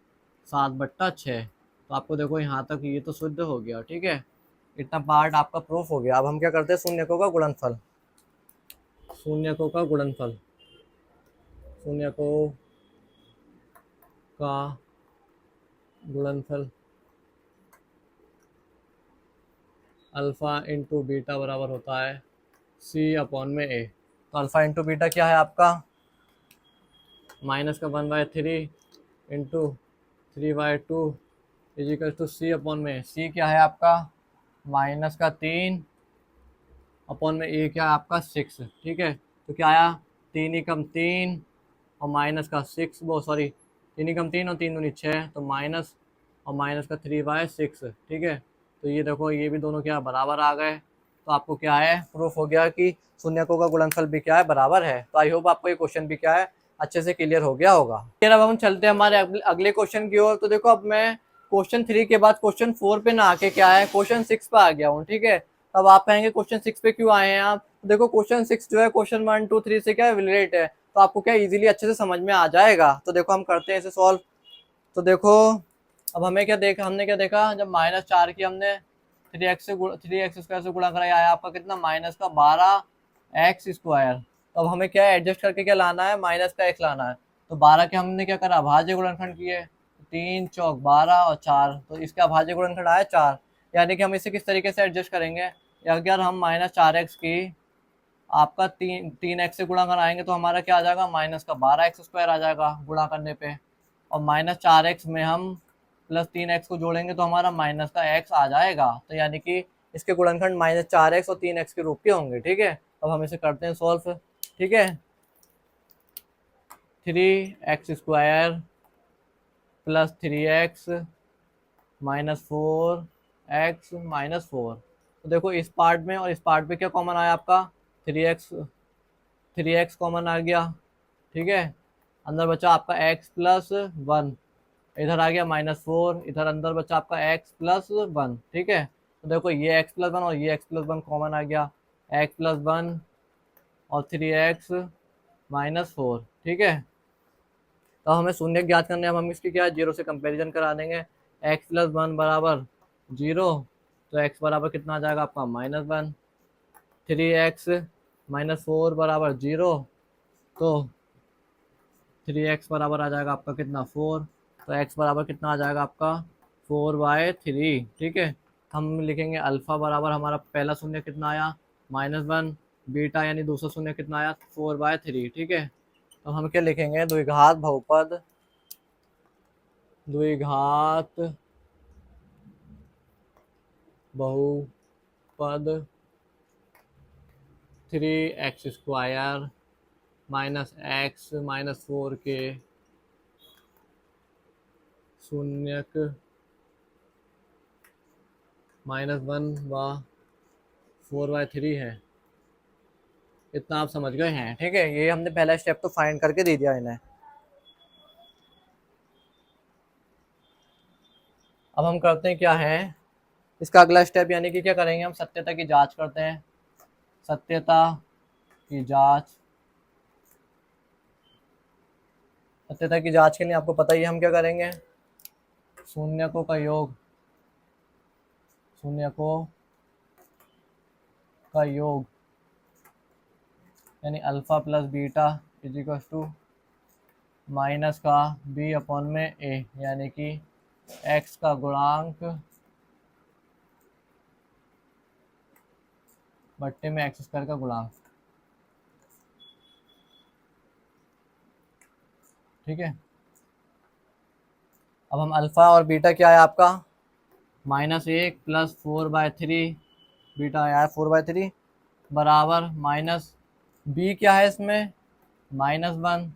7/6। तो आपको देखो यहाँ तक ये तो शुद्ध हो गया। ठीक है, इतना पार्ट आपका प्रूफ हो गया। अब हम क्या करते हैं, शून्यकों का गुणनफल, शून्यकों का गुणनफल, शून्यकों का गुणनफल अल्फा इंटू बीटा बराबर होता है c/a। तो अल्फा इंटू बीटा क्या है आपका, -1/3 into 3/2 is equal to c/a। c क्या है आपका, -3 अपॉन में a क्या है आपका 6। ठीक है, तो क्या आया, 3 ही कम 3 और माइनस का 6, वो सॉरी 3 ही कम 3 और 3 दूनी 6, तो माइनस और माइनस का 3/6। ठीक है, तो ये देखो ये भी दोनों क्या बराबर आ गए। तो आपको क्या है, प्रूफ हो गया कि शून्यकों का गुणनफल भी क्या है, बराबर है। तो आई होप आपको ये क्वेश्चन भी क्या है, अच्छे से क्लियर हो गया होगा। फिर अब हम चलते हैं हमारे अगले क्वेश्चन की ओर। तो देखो अब मैं क्वेश्चन 3 के बाद क्वेश्चन 4 पे ना आके क्या है, क्वेश्चन 6 पे आ गया हूँ, ठीक है। अब आप कहेंगे क्वेश्चन 6 पे क्यों आए हैं आप? तो देखो क्वेश्चन 6 जो है क्वेश्चन 1 2 3 से क्या रिलेट है, तो आपको क्या इजीली अच्छे से समझ में आ जाएगा। तो देखो हम करते हैं इसे सॉल्व। तो देखो अब हमें क्या देखा, हमने क्या देखा, जब -4 की हमने 3x से गुणा कराया, आया आपका कितना, -12x²। तो अब हमें क्या है, एडजस्ट करके क्या लाना है, माइनस का x लाना है। तो 12 के हमने क्या करा, भाज्य गुणनखंड किए, 3 चौक 12 और 4, तो इसका भाज्य गुणनखंड आया 4। यानी कि हम इसे किस तरीके से एडजस्ट करेंगे, अगर हम -4x की आपका 3x से गुणा कराएंगे तो हमारा क्या आ जाएगा, -12x² आ जाएगा गुणा करने पे। और -4x में हम +3x को जोड़ेंगे तो हमारा -x आ जाएगा। तो यानी कि इसके गुणनखंड -4x और 3x के रूप के होंगे, ठीक है। अब हम इसे करते हैं सॉल्व, ठीक है। 3x² + 3x -4x -4। तो देखो इस पार्ट में और इस पार्ट में क्या कॉमन आया आपका, 3x कॉमन आ गया, ठीक है। अंदर बचा आपका x + 1, इधर आ गया -4, इधर अंदर बचा आपका x + 1, ठीक है। तो देखो ये x + 1 और ये x + 1 कॉमन आ गया, x + 1 और 3x -4, ठीक है। तो हमें शून्य ज्ञात करने, अब हम इसकी क्या 0 से कंपैरिजन करा देंगे, x + 1 बराबर 0, तो x बराबर कितना आ जाएगा आपका -1, 3x -4 बराबर 0, तो 3x बराबर आ जाएगा आपका कितना 4, तो x बराबर कितना आ जाएगा आपका 4/3, ठीक है। हम लिखेंगे अल्फा बराबर, हमारा पहला शून्य कितना आया -1, बीटा यानी दूसरा शून्य कितना आया 4/3, ठीक है। तो हम क्या लिखेंगे, द्विघात बहुपद, द्विघात बहुपद 3x² -x -4 के शून्यक -1 व 4/3 है। इतना आप समझ गए हैं, ठीक है। ये हमने पहला स्टेप तो फाइंड करके दे दिया इन्हें। अब हम करते हैं क्या है, इसका अगला स्टेप, यानी कि क्या करेंगे, हम सत्यता की जांच करते हैं। सत्यता की जांच, सत्यता की जांच के लिए आपको पता ही है हम क्या करेंगे, शून्यकों का योग, शून्यकों का योग यानी अल्फा + बीटा = माइनस का b/a, यानी कि x का गुणांक बट्टे में x² का गुणांक, ठीक है। अब हम अल्फा और बीटा क्या है आपका, -1 + 4/3, बीटा आया है 4/3 बराबर माइनस b क्या है इसमें -1,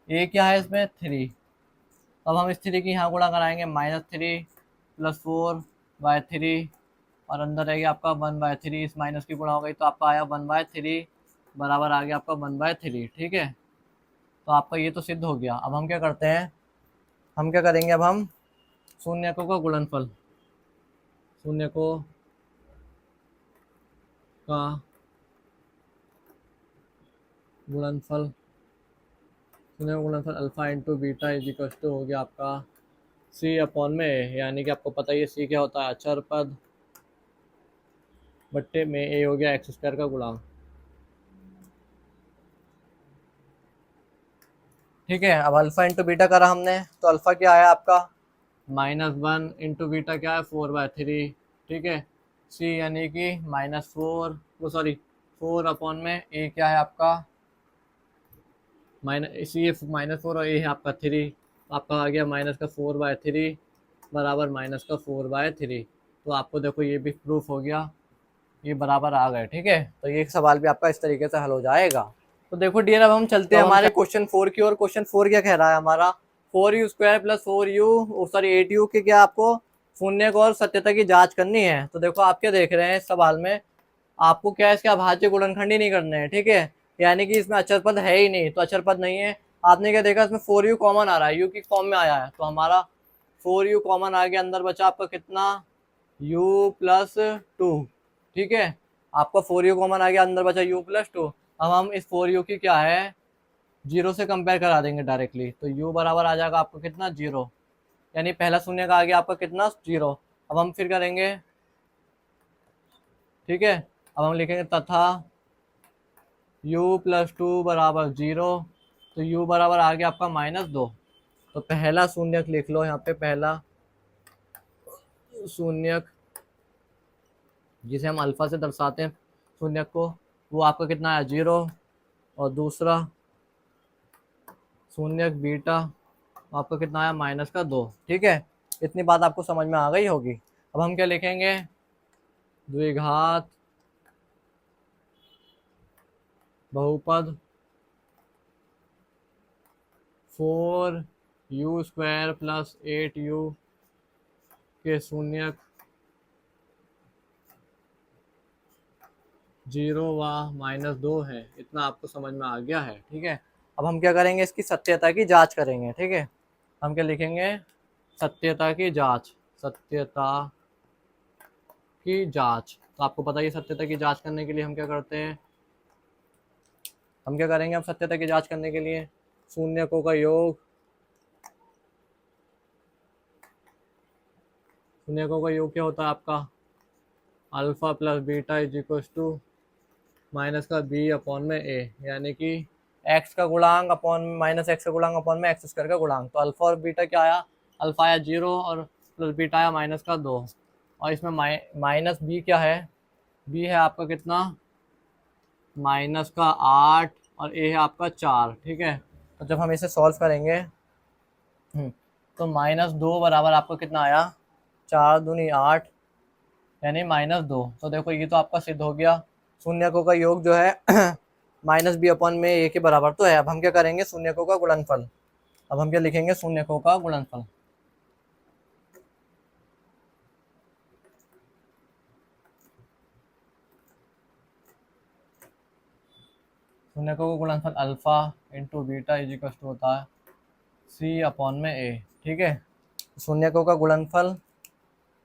a क्या है इसमें 3। अब हम इस 3 की यहाँ गुणा कराएंगे, -3 + 4/3 और अंदर रहेगा आपका 1/3, इस माइनस की गुणा हो गई तो आपका आया 1/3 बराबर आ गया आपका 1/3, ठीक है। तो आपका ये तो सिद्ध हो गया। अब हम क्या करते हैं, हम क्या करेंगे, अब हम शून्यकों का गुणनफल, शून्यकों का गुणनफल, शून्य गुणनफल अल्फा × बीटा = हो गया आपका c/a, यानी कि आपको पता ही है c क्या होता है, अचर पद, बट्टे में a हो गया x² का गुणांक, ठीक है। अब अल्फा × बीटा करा हमने, तो अल्फा क्या आया आपका -1 × बीटा क्या है 4/3, ठीक है। c यानी कि -4, वो सॉरी 4/में a क्या है आपका -4 और a है आपका 3, आपका आ गया -4/3 बराबर -4/3। तो आपको देखो ये भी प्रूफ हो गया, ये बराबर आ गए, ठीक है। तो ये सवाल भी आपका इस तरीके से हल हो जाएगा। तो देखो डियर, अब हम चलते हैं हमारे क्वेश्चन 4 की ओर। क्वेश्चन 4 क्या कह रहा है हमारा, 4u² + 4u सॉरी 8u के क्या आपको शून्य को और सत्यता की जांच करनी है। तो देखो आप क्या देख रहे हैं इस सवाल में, आपको क्या है, इसके अभाज्य गुणनखंड ही नहीं करने हैं, ठीक है। यानी कि इसमें अचर पद है ही नहीं, तो अचर पद नहीं है। आपने क्या देखा, इसमें 4u कॉमन आ रहा है, u की फॉर्म में आया है, तो हमारा 4u कॉमन आ गया, अंदर बचा आपका कितना, u+2, ठीक है। आपका 4u कॉमन आ गया, अंदर बचा u+2। अब हम इस 4u की क्या है, 0 से कंपेयर करा देंगे डायरेक्टली, तो u बराबर आ जाएगा आपका कितना, 0। यानी पहला शून्य का आ गया आपका कितना, 0। अब हम फिर करेंगे, ठीक है। अब हम लिखेंगे तथा u+2 बराबर 0, तो u बराबर आ गया आपका -2। तो पहला शून्यक लिख लो यहाँ पे, पहला शून्यक जिसे हम अल्फा से दर्शाते हैं शून्यक को, वो आपका कितना है, 0। और दूसरा शून्यक बीटा आपका कितना है, -2, ठीक है। इतनी बात आपको समझ में आ गई होगी। अब हम क्या लिखेंगे, द्विघात बहुपद 4u² + 8u के शून्यक 0 व -2 है। इतना आपको समझ में आ गया है, ठीक है। अब हम क्या करेंगे, इसकी सत्यता की जांच करेंगे, ठीक है। हम क्या लिखेंगे, सत्यता की जांच, सत्यता की जांच। तो आपको पता ही है, सत्यता की जांच करने के लिए हम क्या करते हैं, हम क्या करेंगे, हम सत्यता की जांच करने के लिए शून्यकों का योग, शून्यकों का योग क्या होता है आपका, alpha plus beta is equal to minus का बी अपॉन में ए, यानी कि एक्स का गुणांक अपॉन माइनस एक्स का गुणांक अपॉन में एक्स स्क्वायर का गुणांक। तो अल्फा और बीटा क्या आया, अल्फा आया 0 और प्लस बीटा आया -2। और इसमें माइनस बी क्या है, बी है आपका कितना, -8 और ए है आपका 4, ठीक है। तो जब हम इसे सॉल्व करेंगे, तो -2 बराबर आपको कितना आया, 4 दूनी 8, यानी -2। तो देखो ये तो आपका सिद्ध हो गया, शून्यकों का योग जो है -b अपॉन में a के बराबर तो है। अब हम क्या करेंगे, शून्यकों का गुणनफल। अब हम क्या लिखेंगे, शून्यकों का गुणनफल। शून्यकों का गुणनफल alpha into beta is equal to होता है c अपॉन में a, ठीक है। शून्यकों का गुणनफल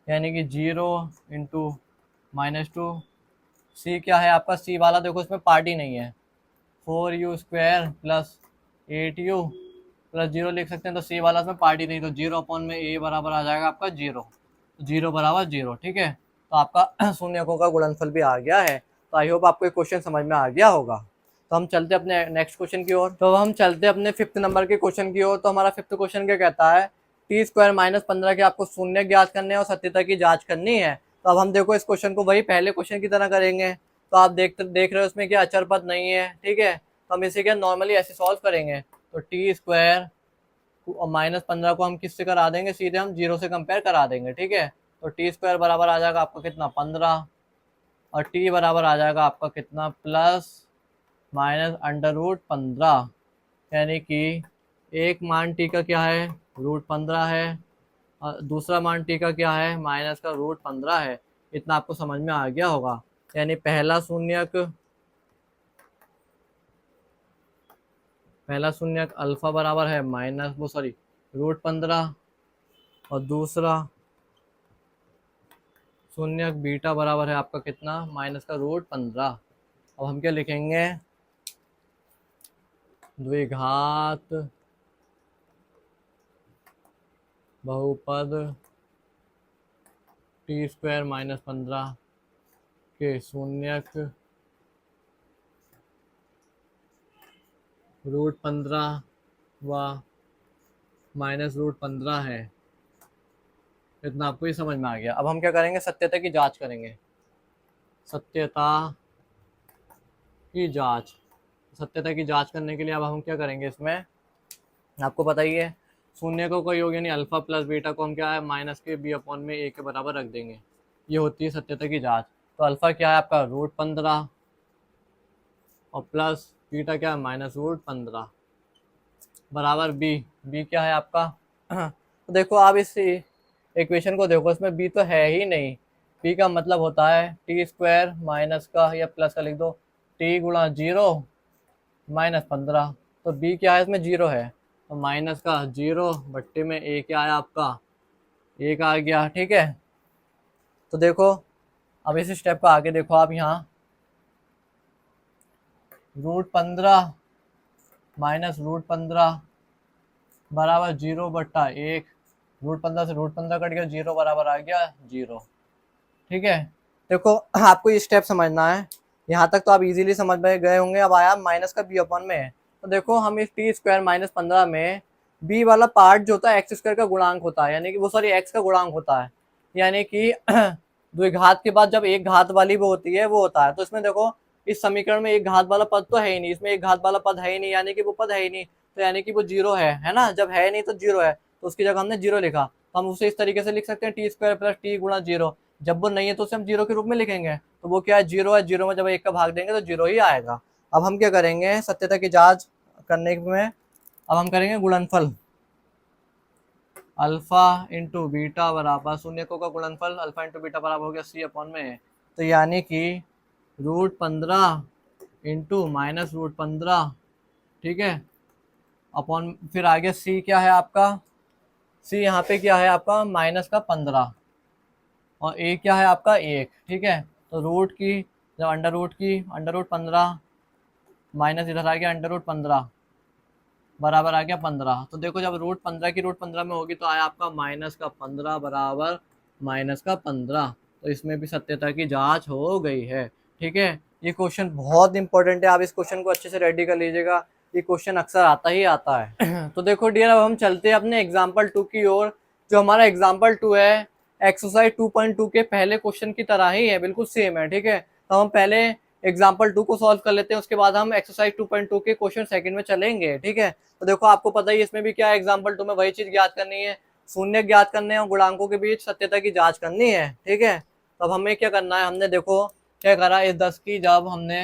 यानी कि 0 इंटू -2, c क्या है आपका, c वाला देखो इसमें पार्टी नहीं है, 4u² + 8u + 0 लिख सकते हैं, तो c वाला इसमें पार्टी नहीं, तो 0 अपॉन में a बराबर आ जाएगा आपका 0, 0 बराबर 0, ठीक है। तो आपका शून्यकों का गुणनफल भी आ गया है। तो आई होप आपको ये क्वेश्चन समझ में आ गया होगा। तो हम चलते अपने नेक्स्ट क्वेश्चन की ओर। तो हम चलते अपने 5th नंबर के क्वेश्चन की ओर। तो हमारा 5th क्वेश्चन क्या कहता है, t² - 15 के आपको शून्य ज्ञात करने और सत्यता की जांच करनी है। तो अब हम देखो इस क्वेश्चन को वही पहले क्वेश्चन की तरह करेंगे। तो आप देख रहे हो इसमें क्या अचर पद नहीं है, ठीक है। तो हम इसे क्या नॉर्मली ऐसे सॉल्व करेंगे, तो t² और -15 को हम किससे करा देंगे, सीधे हम 0 से कंपेयर करा देंगे, ठीक है। तो t² बराबर आ जाएगा आपका कितना, 15, और t बराबर आ जाएगा आपका कितना, +-15, यानी कि एक मान t का क्या है, √15 है, और दूसरा मान t का क्या है, -√15 है। इतना आपको समझ में आ गया होगा। यानी पहला शून्यक अल्फा बराबर है √15, और दूसरा शून्यक बीटा बराबर है आपका कितना, -√15। अब हम क्या लिखेंगे, द्विघात बहुपद t² - 15 के शून्यक √15 व -√15 है। इतना आपको ही समझ में आ गया। अब हम क्या करेंगे, सत्यता की जांच करेंगे, सत्यता की जांच। सत्यता की जांच करने के लिए अब हम क्या करेंगे, इसमें आपको पता ही है, शून्यकों का योग यानी अल्फा प्लस बीटा को हम क्या है, -b अपॉन में a के बराबर रख देंगे। ये होती है सत्यता की जांच। तो अल्फा क्या है आपका, √15, और प्लस बीटा क्या है, -√15, बराबर b क्या है आपका तो देखो आप इस इक्वेशन को देखो, इसमें b तो है ही नहीं, पी का मतलब होता है टी स्क्वायर माइनस का या प्लस का लिख दो टी गुणा 0 माइनस 15। तो बी क्या है इसमें 0 है, तो माइनस का 0 बट्टे में ए क्या आया आपका 1 आ गया। ठीक है, तो देखो अब इस स्टेप का आगे देखो आप यहाँ √15 माइनस √15 बराबर 0/1। √15 से √15 कट गया, 0 बराबर आ गया 0। ठीक है, देखो आपको ये स्टेप समझना है, यहाँ तक तो आप इजीली समझ में गए होंगे। अब आया माइनस का बी अपन में, तो देखो हम इस टी स्क्वायर माइनस 15 में बी वाला पार्ट जो होता है एक्स स्क्वायर का गुणांक होता है, यानी कि वो सॉरी एक्स का गुणांक होता है, यानी कि द्विघात के बाद जब एक घात वाली वो होती है वो होता है। तो इसमें देखो इस समीकरण में एक घात वाला पद तो है ही नहीं, इसमें एक घात वाला पद है ही नहीं, यानी कि वो पद है ही नहीं, तो यानी कि वो 0 है ना, जब है नहीं तो 0 है, तो उसकी जगह हमने 0 लिखा। तो हम उसे इस तरीके से लिख सकते हैं टी स्क्वायर प्लस टी गुणा 0। जब वो नहीं है तो उसे हम 0 के रूप में लिखेंगे, तो वो क्या है 0 है, 0 में जब 1 का भाग देंगे तो 0 ही आएगा। अब हम क्या करेंगे सत्यता की जांच करने में, अब हम करेंगे गुणनफल अल्फा इंटू बीटा बराबर शून्यकों का गुणनफल अल्फा इंटू बीटा बराबर हो गया सी अपॉन में, तो यानी कि √15 इंटू माइनस √15, ठीक है, अपॉन फिर आगे सी क्या है आपका, सी यहाँ पे क्या है आपका माइनस का 15 और ए क्या है आपका 1। ठीक है, तो रूट की जब अंडर रूट 15 माइनस इधर आ गया अंडर रूट 15 बराबर आ गया 15। तो देखो जब √15 की √15 में होगी तो आया आपका माइनस का 15 बराबर माइनस का 15। तो इसमें भी सत्यता की जांच हो गई है। ठीक है, ये क्वेश्चन बहुत इंपॉर्टेंट है, आप इस क्वेश्चन को अच्छे से रेडी कर लीजिएगा, ये क्वेश्चन अक्सर आता ही आता है। तो देखो डियर, अब हम चलते हैं अपने एग्जाम्पल 2 की ओर। जो हमारा एग्जाम्पल 2 है एक्सरसाइज 2.2 के पहले क्वेश्चन की तरह ही है, बिल्कुल सेम है। ठीक है, तो हम पहले एग्जाम्पल 2 को सॉल्व कर लेते हैं, उसके बाद हम एक्सरसाइज 2.2 के क्वेश्चन सेकंड में चलेंगे। ठीक है, तो देखो आपको पता ही इसमें भी क्या है, एग्जाम्पल 2 में वही चीज ज्ञात करनी है, शून्य ज्ञात करने हैं और गुणांकों के बीच सत्यता की जांच करनी है। ठीक है, तो अब हमें क्या करना है, हमने देखो क्या करा, इस 10 की जब हमने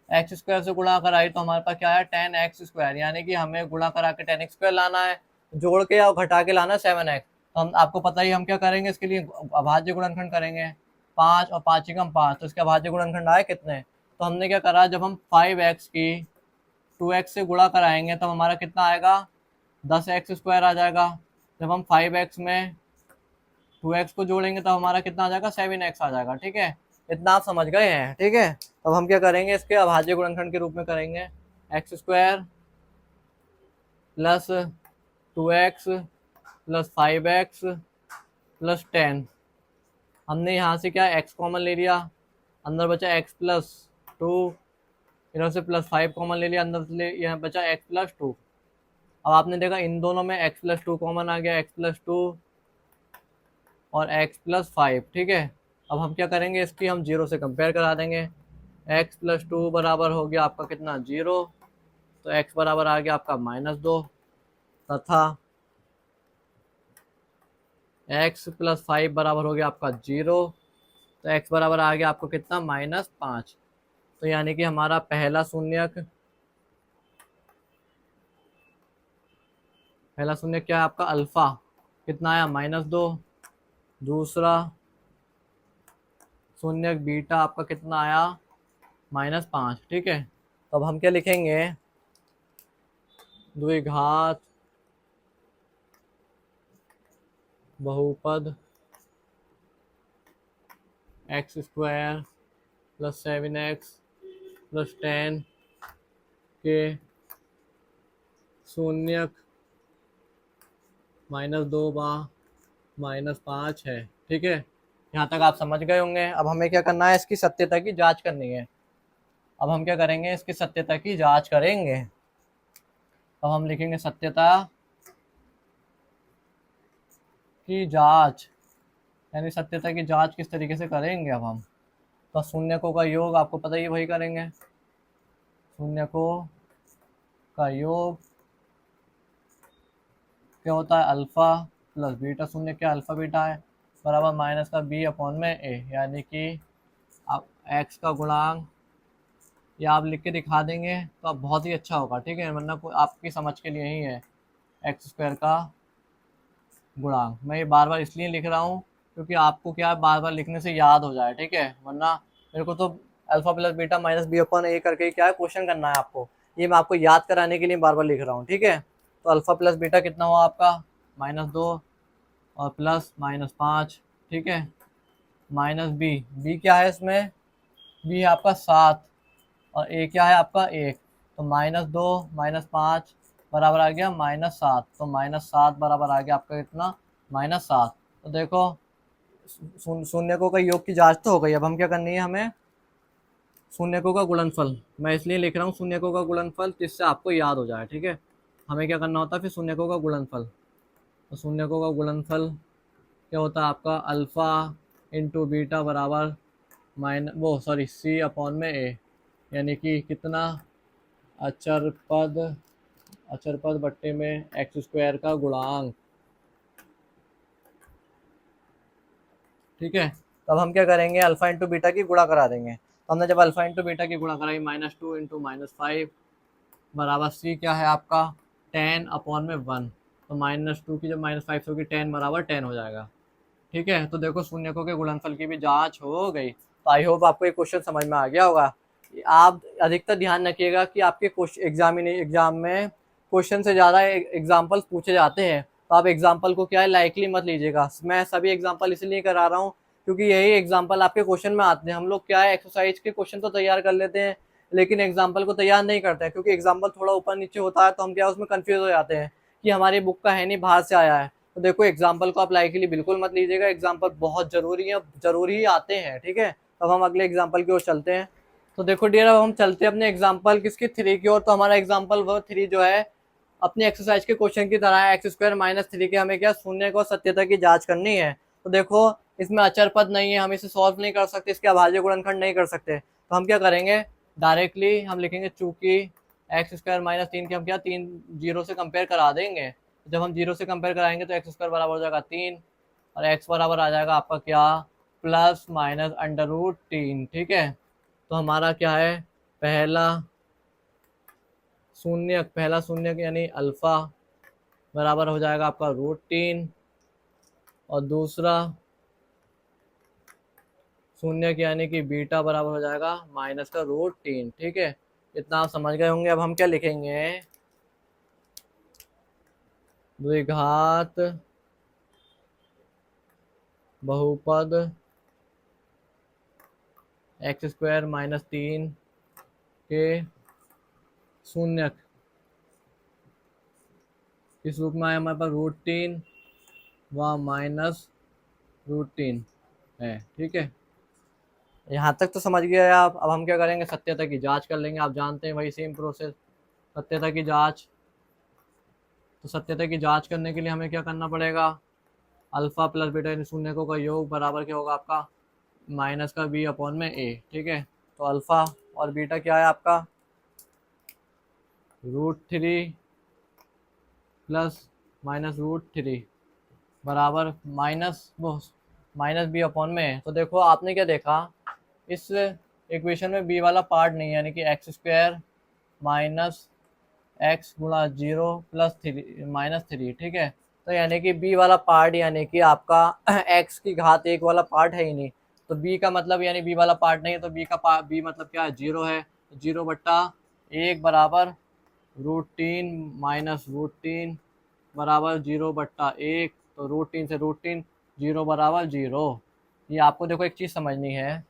एक्स स्क्वायर से गुणा कराई तो हमारे पास क्या है 10x², यानी कि हमें गुणा करा के 10x² लाना है, जोड़ के या घटा के लाना है 7x। तो हम आपको पता ही हम क्या करेंगे, इसके लिए अभाज्य गुणनखंड करेंगे 5 और 5 एकम 5, तो इसके अभाज्य गुणनखंड आए कितने। तो हमने क्या करा, जब हम 5x की 2x से गुणा कराएंगे तब हमारा कितना आएगा 10x² आ जाएगा। जब हम 5x में 2x को जोड़ेंगे तब हमारा कितना आ जाएगा 7x आ जाएगा। ठीक है, इतना आप समझ गए हैं। ठीक है, अब हम क्या करेंगे, इसके अभाज्य गुणनखंड के रूप में करेंगे x² plus 2x plus 5x plus 10। हमने यहाँ से क्या x कॉमन ले लिया, अंदर बचा x+2, इधर से +5 कॉमन ले लिया, अंदर से यहाँ बचा x+2। अब आपने देखा इन दोनों में x+2 कॉमन आ गया, x+2 और x+5। ठीक है, अब हम क्या करेंगे, इसकी हम 0 से कंपेयर करा देंगे। x+2 बराबर हो गया आपका कितना 0, तो x बराबर आ गया आपका -2, तथा x+5 बराबर हो गया आपका 0, तो x बराबर आ गया आपको कितना -5। तो यानी कि हमारा पहला शून्यक क्या है आपका अल्फा कितना आया -2, दूसरा शून्यक बीटा आपका कितना आया -5। ठीक है, तो अब हम क्या लिखेंगे, द्विघात बहुपद x² प्लस 7x प्लस 10 के शून्यक -2 -5 है। ठीक है, यहाँ तक आप समझ गए होंगे। अब हमें क्या करना है, इसकी सत्यता की जांच करनी है। अब हम क्या करेंगे, इसकी सत्यता की जांच करेंगे। अब हम लिखेंगे सत्यता की जांच, यानी सत्यता की जांच किस तरीके से करेंगे। अब हम तो शून्यकों का योग आपको पता ही, वही करेंगे, शून्यकों का योग क्या होता है अल्फा प्लस बीटा, शून्य क्या अल्फा बीटा है, बराबर माइनस का b अपॉन में a, यानी कि आप x का गुणांक या आप लिख के दिखा देंगे तो आप बहुत ही अच्छा होगा। ठीक है, वरना आपकी समझ के लिए ही है x² का गुणांक। मैं ये बार बार इसलिए लिख रहा हूँ क्योंकि आपको क्या है बार बार लिखने से याद हो जाए, ठीक है, वरना मेरे को तो alpha plus beta minus b upon a करके क्या है क्वेश्चन करना है आपको, ये मैं आपको याद कराने के लिए बार बार लिख रहा हूँ, ठीक है। तो अल्फा प्लस बीटा कितना हुआ आपका, -2 और प्लस -5, ठीक है, माइनस बी, बी क्या है इसमें, बी है आपका 7 और ए क्या है आपका 1, तो -2 -5 बराबर आ गया -7, तो -7 बराबर आ गया आपका कितना, -7। तो देखो शून्यकों का योग की जांच तो हो गई, अब हम क्या करनी है, हमें शून्यकों का गुणनफल, मैं इसलिए लिख रहा हूँ शून्यकों का गुणनफल जिससे आपको याद हो जाए, ठीक है। हमें क्या करना होता है फिर शून्यकों का गुणनफल, तो शून्यकों का गुणनफल क्या होता है आपका, अल्फ़ा इंटू बीटा बराबर सी अपॉन में ए, यानी कि कितना, अचर पद, अचर पद बट्टे में एक्स स्क्वायर का गुणांक, ठीक है। तब हम क्या करेंगे, अल्फा इंटू बीटा की गुणा करा देंगे, तो हमने जब अल्फा इंटू बीटा की गुणा कराई, -2 इंटू -5 बराबर सी क्या है आपका 10 अपॉन में 1, तो -2 की जब -5 होगी 10 बराबर 10 हो जाएगा, ठीक है। तो देखो शून्यकों के गुणनफल की भी जांच हो गई। तो आई होप आपको ये क्वेश्चन समझ में आ गया होगा। आप अधिकतर ध्यान रखिएगा कि आपके एग्जाम में क्वेश्चन से ज़्यादा एग्जाम्पल्स पूछे जाते हैं, तो आप एग्जाम्पल को क्या है लाइकली मत लीजिएगा। मैं सभी एग्जाम्पल इसलिए करा रहा हूँ क्योंकि यही एग्जाम्पल आपके क्वेश्चन में आते हैं। हम लोग क्या है एक्सरसाइज के क्वेश्चन तो तैयार कर लेते हैं लेकिन एग्जाम्पल को तैयार नहीं करते हैं, क्योंकि एग्जाम्पल थोड़ा ऊपर नीचे होता है तो हम क्या उसमें कंफ्यूज हो जाते हैं कि हमारी बुक का है नहीं, बाहर से आया है। तो देखो एग्जाम्पल को आप लाइकली बिल्कुल मत लीजिएगा, एग्जाम्पल बहुत जरूरी है, जरूरी ही आते हैं, ठीक है। तब हम अगले एग्जाम्पल की ओर चलते हैं। तो देखो डियर, अब हम चलते हैं अपने एग्जाम्पल किसकी, 3 की ओर। तो हमारा एग्जाम्पल वो 3 जो है अपनी एक्सरसाइज के क्वेश्चन की तरह है, x² - 3 के हमें क्या शून्य को सत्यता की जांच करनी है। तो देखो इसमें अचर पद नहीं है, हम इसे सॉल्व नहीं कर सकते, इसके अभाज्य गुणनखंड नहीं कर सकते, तो हम क्या करेंगे, डायरेक्टली हम लिखेंगे चूंकि x² - 3 के हम क्या 3 जीरो से कंपेयर करा देंगे। जब हम जीरो से कंपेयर कराएंगे तो x² बराबर हो जाएगा 3 और x बराबर आ जाएगा आपका क्या, +-√3, ठीक है। तो हमारा क्या है, पहला शून्य यानी अल्फा बराबर हो जाएगा आपका √3 और दूसरा शून्य यानी कि बीटा बराबर हो जाएगा -√3, ठीक है। इतना आप समझ गए होंगे। अब हम क्या लिखेंगे, द्विघात बहुपद x² - 3 के शून्यक किस रूप में आया हमारे पास, √3 व -√3 है, ठीक है। यहाँ तक तो समझ गए आप। अब हम क्या करेंगे, सत्यता की जांच कर लेंगे। आप जानते हैं वही सेम प्रोसेस, सत्यता की जांच। तो सत्यता की जांच करने के लिए हमें क्या करना पड़ेगा, अल्फा प्लस बीटा यानी शून्यकों का योग बराबर क्या होगा आपका, माइनस का b अपॉन में a, ठीक है। तो अल्फा और बीटा क्या है आपका, √3 प्लस -√3 बराबर माइनस बी अपॉन में। तो देखो आपने क्या देखा, इस इक्वेशन में बी वाला पार्ट नहीं है, यानी कि x² माइनस x गुणा 0 प्लस 3 ठीक है। तो यानी कि b वाला पार्ट यानी कि आपका x की घात 1 वाला पार्ट है ही नहीं। तो b का मतलब यानी b वाला पार्ट नहीं है, तो b मतलब क्या है, 0 है। 0/1 बराबर √3 माइनस √3 बराबर 0/1, तो √3 से √3, 0 बराबर 0। ये आपको देखो एक चीज़ समझनी है,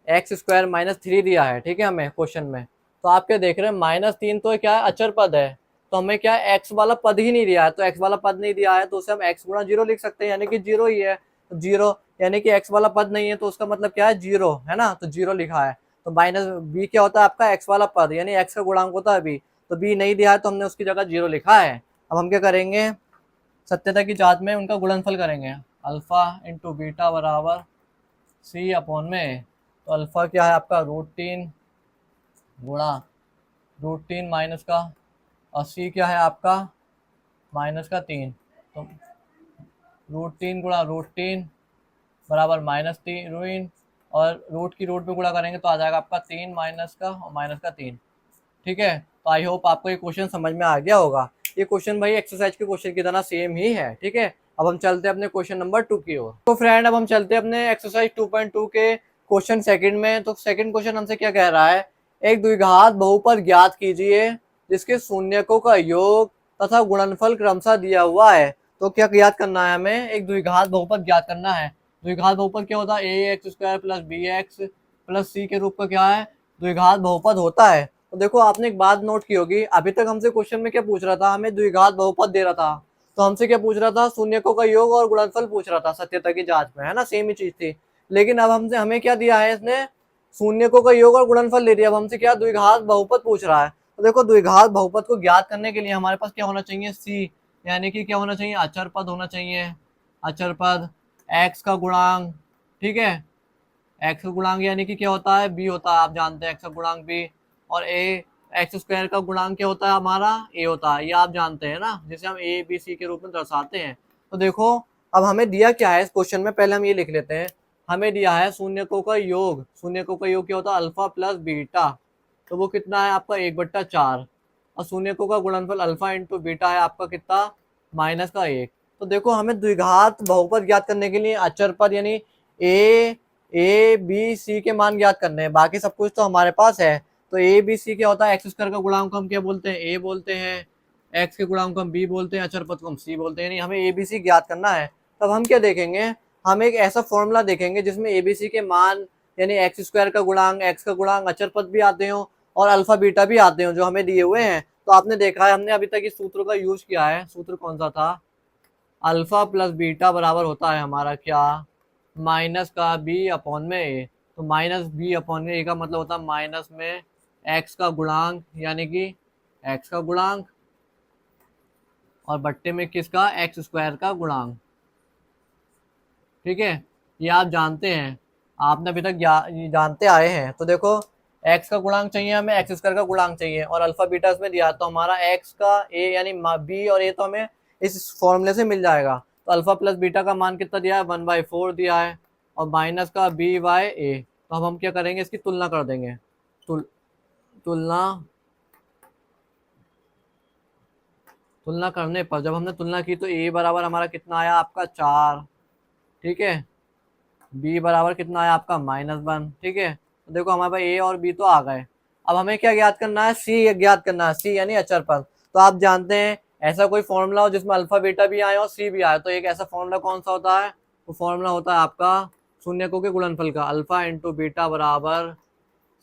x² -3 दिया है, ठीक है, हमें क्वेश्चन में। तो आप क्या देख रहे हैं, -3 तो क्या है, अचर पद है, तो हमें क्या है x वाला पद ही नहीं दिया है। तो x वाला पद नहीं दिया है तो उसे हम x गुणा 0 लिख सकते हैं, यानी कि 0 ही है। तो 0 यानी कि x वाला पद नहीं है तो उसका मतलब क्या है, 0 है ना, तो 0 लिखा है। तो माइनस b क्या होता है आपका, x वाला पद यानी x का गुणांक होता है b, तो b नहीं दिया है तो हमने उसकी जगह 0 लिखा है। अब हम क्या करेंगे, सत्यता की जांच में उनका गुणनफल करेंगे, अल्फा इंटू बीटा बराबर सी अपॉन में। तो अल्फा क्या है आपका √3 गुणा √3 माइनस का, और सी क्या है आपका -3। तो √3 गुणा √3 बराबर -3, और रूट की रूट में गुणा करेंगे तो आ जाएगा आपका 3 माइनस का और -3, ठीक है। तो आई होप आपको ये क्वेश्चन समझ में आ गया होगा। ये क्वेश्चन भाई एक्सरसाइज के क्वेश्चन की तरह सेम ही है, ठीक है। अब हम चलते हैं अपने क्वेश्चन नंबर 2 की ओर। तो फ्रेंड अब हम चलते हैं अपने एक्सरसाइज 2.2 के क्वेश्चन सेकंड में। तो सेकंड क्वेश्चन हमसे क्या कह रहा है, एक द्विघात बहुपद ज्ञात कीजिए जिसके शून्यकों का योग तथा गुणनफल क्रमशः दिया हुआ है। तो क्या ज्ञात करना है हमें, एक द्विघात बहुपद ज्ञात करना है। द्विघात बहुपद क्या होता है, a x square plus b x plus c के रूप का क्या है, द्विघात बहुपद होता है। तो देखो आपने एक बात नोट की होगी, अभी तक हमसे क्वेश्चन में क्या पूछ रहा था, हमें द्विघात बहुपद दे रहा था, तो हमसे क्या पूछ रहा था, शून्यकों का योग और गुणनफल पूछ रहा था सत्यता की जांच में, है ना, सेम ही चीज थी। लेकिन अब हमसे हमें क्या दिया है इसने, शून्यकों का योग और गुणनफल ले दिया। अब हमसे क्या द्विघात बहुपद पूछ रहा है। तो देखो द्विघात बहुपद को ज्ञात करने के लिए हमारे पास क्या होना चाहिए, सी, यानी कि क्या होना चाहिए, अचर पद होना चाहिए। अचर पद, एक्स का गुणांक, ठीक है, एक्स का गुणांक यानी कि क्या होता है, बी होता है, आप जानते हैं एक्स का गुणांक बी। और ए, एक्स स्क्वायर का गुणांक क्या होता है हमारा, ए होता है, ये आप जानते हैं ना, जिसे हम ए बी सी के रूप में दर्शाते हैं। तो देखो अब हमें दिया क्या है इस क्वेश्चन में, पहले हम ये लिख लेते हैं। हमें दिया है शून्यकों का योग, शून्यकों का योग क्या होता है, अल्फा प्लस बीटा, तो वो कितना है आपका 1/4। और शून्यकों का गुणनफल अल्फा इंटू बीटा है आपका कितना, -1। तो देखो हमें द्विघात बहुपद ज्ञात करने के लिए अचर पद यानी ए बी सी के मान ज्ञात करने हैं, बाकी सब कुछ तो हमारे पास है। तो ए बी सी क्या होता है, एक्स स्क्वायर का गुणांक को हम क्या बोलते हैं, ए बोलते हैं, एक्स के गुणांक को हम बी बोलते हैं, अचर पद को हम सी बोलते हैं, यानी हमें ए बी सी ज्ञात करना है। तब हम क्या देखेंगे, हम एक ऐसा फॉर्मूला देखेंगे जिसमें ए बी सी के मान यानी एक्स स्क्वायर का गुणांक, एक्स का गुणांक, अचर पद भी आते हो और अल्फा बीटा भी आते हो जो हमें दिए हुए हैं। तो आपने देखा है हमने अभी तक इस सूत्र का यूज किया है। सूत्र कौन सा था, अल्फा प्लस बीटा बराबर होता है हमारा क्या, माइनस का बी अपॉन में ए। तो माइनस बी अपॉन में ए का मतलब होता है माइनस में एक्स का गुणांक यानी कि एक्स का गुणांक और बट्टे में किसका, एक्स स्क्वायर का गुणांक, ठीक है, ये आप जानते हैं, आपने अभी तक जानते आए हैं। तो देखो एक्स का गुणांक चाहिए हमें, एक्स स्क्वायर का गुणांक चाहिए और अल्फा बीटा इसमें दिया, तो हमारा एक्स का ए यानी बी और ए तो हमें इस फॉर्मूले से मिल जाएगा। तो अल्फा प्लस बीटा का मान कितना दिया है, 1/4 दिया है और माइनस का बी बाय ए। तो अब हम क्या करेंगे, इसकी तुलना कर देंगे। तुलना तुलना करने पर जब हमने तुलना की तो ए बराबर हमारा कितना आया आपका 4, ठीक है, बी बराबर कितना आया आपका -1, ठीक है। तो देखो हमारे पास ए और बी तो आ गए। अब हमें क्या ज्ञात करना है, सी ज्ञात करना है, सी यानी अचर पद। तो आप जानते हैं ऐसा कोई फॉर्मूला हो जिसमें अल्फा बीटा भी आए और सी भी आए, तो एक ऐसा फॉर्मूला कौन सा होता है, वो फॉर्मूला होता है आपका शून्यकों के गुणनफल का, अल्फा इंटू बीटा बराबर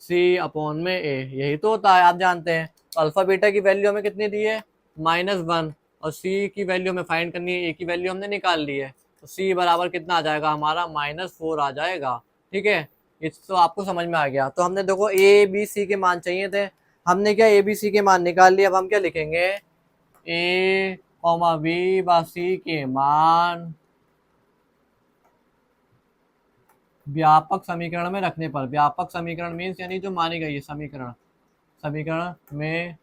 सी अपॉन में ए, यही तो होता है, आप जानते हैं। तो अल्फा बीटा की वैल्यू हमें कितनी दी है, -1 और सी की वैल्यू हमें फाइंड करनी है, ए की वैल्यू हमने निकाल ली है। तो सी बराबर कितना आ जाएगा हमारा, -4 आ जाएगा, ठीक है। इस तो आपको समझ में आ गया। तो हमने देखो ए बी सी के मान चाहिए थे, हमने क्या ए बी सी के मान निकाल लिए। अब हम क्या लिखेंगे, ए कॉमा बी बा सी के मान व्यापक समीकरण में रखने पर, व्यापक समीकरण मीन्स यानी जो मानी गई है समीकरण, समीकरण में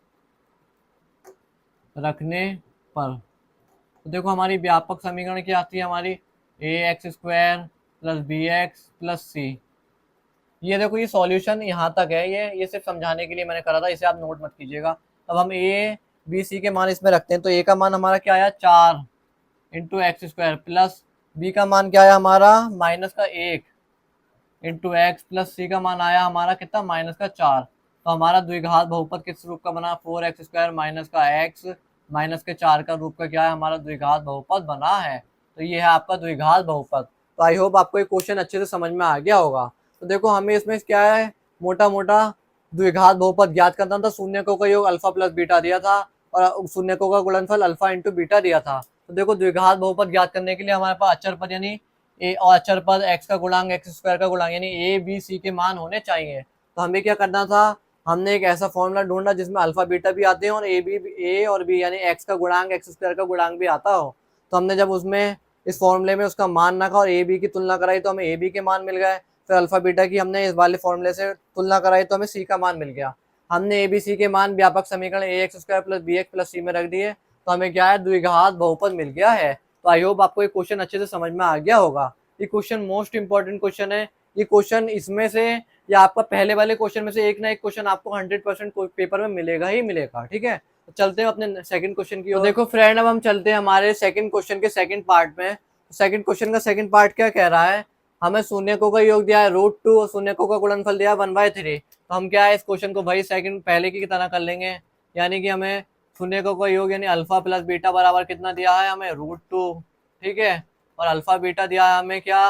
रखने पर। तो देखो हमारी व्यापक समीकरण क्या आती है हमारी, a x square plus b x plus c. ये देखो ये सॉल्यूशन यहाँ तक है, ये सिर्फ समझाने के लिए मैंने करा था, इसे आप नोट मत कीजिएगा। अब हम ए बी सी के मान इसमें रखते हैं। तो ए का मान हमारा क्या आया 4 into X square plus B का मान क्या आया हमारा -1 इंटू एक्स प्लस सी का मान आया हमारा कितना, -4। तो हमारा द्विघात बहुपद किस रूप का बना, 4x स्क्वायर माइनस का एक्स माइनस के 4 का रूप का क्या है हमारा द्विघात बहुपद बना है। तो ये है आपका द्विघात बहुपद। तो आई होप आपको ये क्वेश्चन अच्छे से समझ में आ गया होगा। तो देखो हमें इसमें क्या है, मोटा मोटा द्विघात बहुपद ज्ञात करना था। शून्यकों का योग अल्फा प्लस बीटा दिया था और शून्यकों का गुणनफल अल्फा इंटू बीटा दिया था। तो देखो द्विघात बहुपद ज्ञात करने के लिए हमारे पास अचर पद यानी ए और अचर पद एक्स का गुणांक एक्स स्क्वायर का गुणांक यानी ए बी सी के मान होने चाहिए। तो हमें क्या करना था, हमने एक ऐसा फॉर्मूला ढूंढा जिसमें अल्फा बीटा भी आते हैं और ए और बी यानी एक्स का गुणांक एक्स स्क्वायर का गुणांक भी आता हो। तो हमने जब उसमें इस फॉर्मूले में उसका मान रखा और ए बी की तुलना कराई तो हमें ए बी के मान मिल गए। फिर अल्फा बीटा की हमने इस वाले फॉर्मूले से तुलना कराई तो हमें सी का मान मिल गया। हमने ए बी सी के मान व्यापक समीकरण a x square plus b x plus c में रख दिए, तो हमें क्या है, द्विघात बहुपद मिल गया है। तो आई होप आपको ये क्वेश्चन अच्छे से समझ में आ गया होगा। ये क्वेश्चन मोस्ट इंपॉर्टेंट क्वेश्चन है। ये क्वेश्चन इसमें से या आपका पहले वाले क्वेश्चन में से एक ना एक क्वेश्चन आपको 100% पेपर में मिलेगा ही मिलेगा, ठीक है। तो चलते हैं अपने सेकंड क्वेश्चन की ओर। तो देखो फ्रेंड, अब हम चलते हैं हमारे सेकंड क्वेश्चन के सेकंड पार्ट में। सेकंड क्वेश्चन का सेकंड पार्ट क्या कह रहा है, हमें शून्यकों का योग दिया है √2 और शून्यकों का गुणनफल दिया है 1/3। तो हम क्या है इस क्वेश्चन को भाई सेकंड पहले की तरह कर लेंगे, यानी कि हमें शून्यकों का योग यानी अल्फा प्लस बीटा बराबर कितना दिया है हमें √2, ठीक है, और अल्फा बीटा दिया है हमें क्या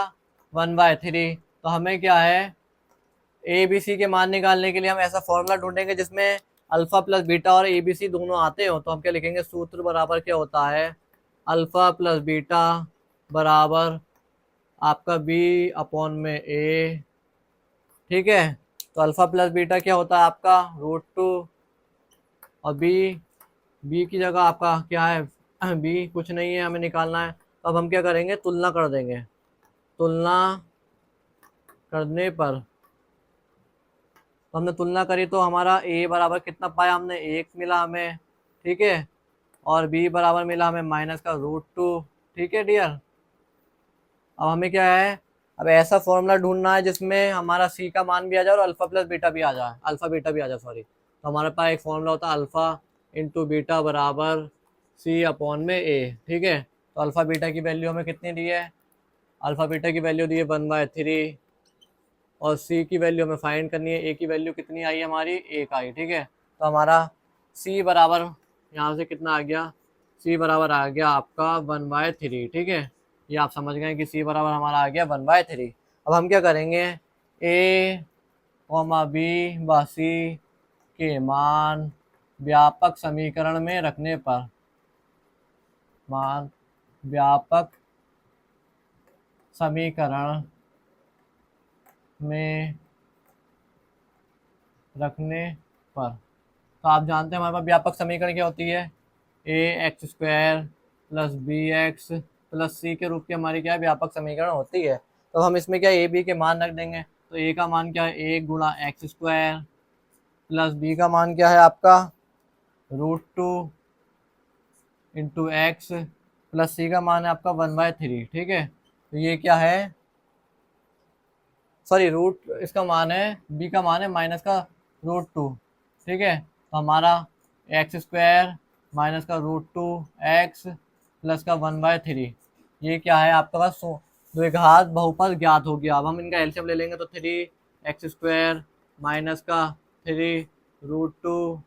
1/3। तो हमें क्या है ए बी सी के मान निकालने के लिए हम ऐसा फॉर्मूला ढूंढेंगे जिसमें अल्फा प्लस बीटा और ए बी सी दोनों आते हो। तो हम क्या लिखेंगे, सूत्र बराबर क्या होता है, अल्फा प्लस बीटा बराबर आपका बी अपॉन में ए, ठीक है। तो अल्फा प्लस बीटा क्या होता है आपका √2 और बी की जगह आपका क्या है बी कुछ नहीं है, हमें निकालना है। तो अब हम क्या करेंगे, तुलना कर देंगे। तुलना करने पर तो हमने तुलना करी तो हमारा ए बराबर कितना पाया हमने, 1 मिला हमें, ठीक है, और बी बराबर मिला हमें माइनस का √2, ठीक है डियर। अब हमें क्या है, अब ऐसा फॉर्मूला ढूंढना है जिसमें हमारा सी का मान भी आ जाए और अल्फा प्लस बीटा भी आ जाए, अल्फा बीटा भी आ जाए सॉरी। तो हमारे पास एक फॉर्मूला होता है अल्फा इंटू बीटा बराबर सी अपॉन में ए, ठीक है। तो अल्फा बीटा की वैल्यू हमें कितनी दी है, अल्फा बीटा की वैल्यू दी है 1/3 और सी की वैल्यू हमें फाइंड करनी है, ए की वैल्यू कितनी आई हमारी 1 आई, ठीक है। तो हमारा सी बराबर यहाँ से कितना आ गया, सी बराबर आ गया आपका 1/3, ठीक है। ये आप समझ गए कि सी बराबर हमारा आ गया 1/3। अब हम क्या करेंगे, ए कॉमा बी व सी के मान व्यापक समीकरण में रखने पर, मान व्यापक समीकरण में रखने पर, तो आप जानते हैं हमारे पास व्यापक समीकरण क्या होती है, ax² plus bx plus c के रूप की हमारी क्या है व्यापक समीकरण होती है। तो हम इसमें क्या ए बी के मान रख देंगे। तो ए का मान क्या है, 1 गुणा x² प्लस बी का मान क्या है आपका √2 इंटू एक्स प्लस सी का मान है आपका 1/3, ठीक है। तो ये क्या है, सॉरी रूट इसका मान है, बी का मान है माइनस का √2, ठीक है। तो हमारा x² माइनस का √2 एक्स प्लस का 1/3, ये क्या है आपके पास द्विघात बहुपद ज्ञात हो गया। अब हम इनका एलसीएम ले लेंगे तो 3x² माइनस का 3√2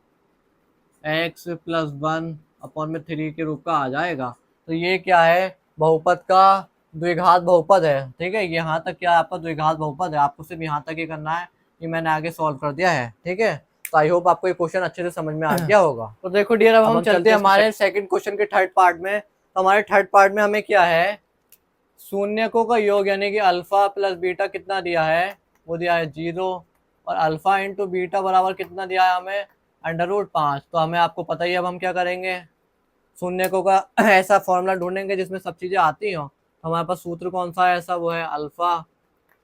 एक्स प्लस 1 अपॉन में 3 के रूप का आ जाएगा। तो ये क्या है, बहुपद का द्विघात बहुपद है, ठीक है। यहाँ तक क्या आपका द्विघात बहुपद है, आपको सिर्फ यहाँ तक ही करना है, ये मैंने आगे सॉल्व कर दिया है, ठीक है। तो आई होप आपको ये क्वेश्चन अच्छे से समझ में आ गया होगा। तो देखो डियर, अब हम चलते हैं हमारे सेकंड क्वेश्चन के थर्ड पार्ट में। तो हमारे थर्ड पार्ट में हमें क्या है, शून्यकों का योग यानी कि अल्फा प्लस बीटा कितना दिया है, वो दिया है 0 और अल्फा इंटू बीटा बराबर कितना दिया है हमें √5। तो हमें आपको पता ही है, अब हम क्या करेंगे, शून्यकों का ऐसा फॉर्मूला ढूंढेंगे जिसमें सब चीज़ें आती हो। तो हमारे पास सूत्र कौन सा है ऐसा, वो है अल्फा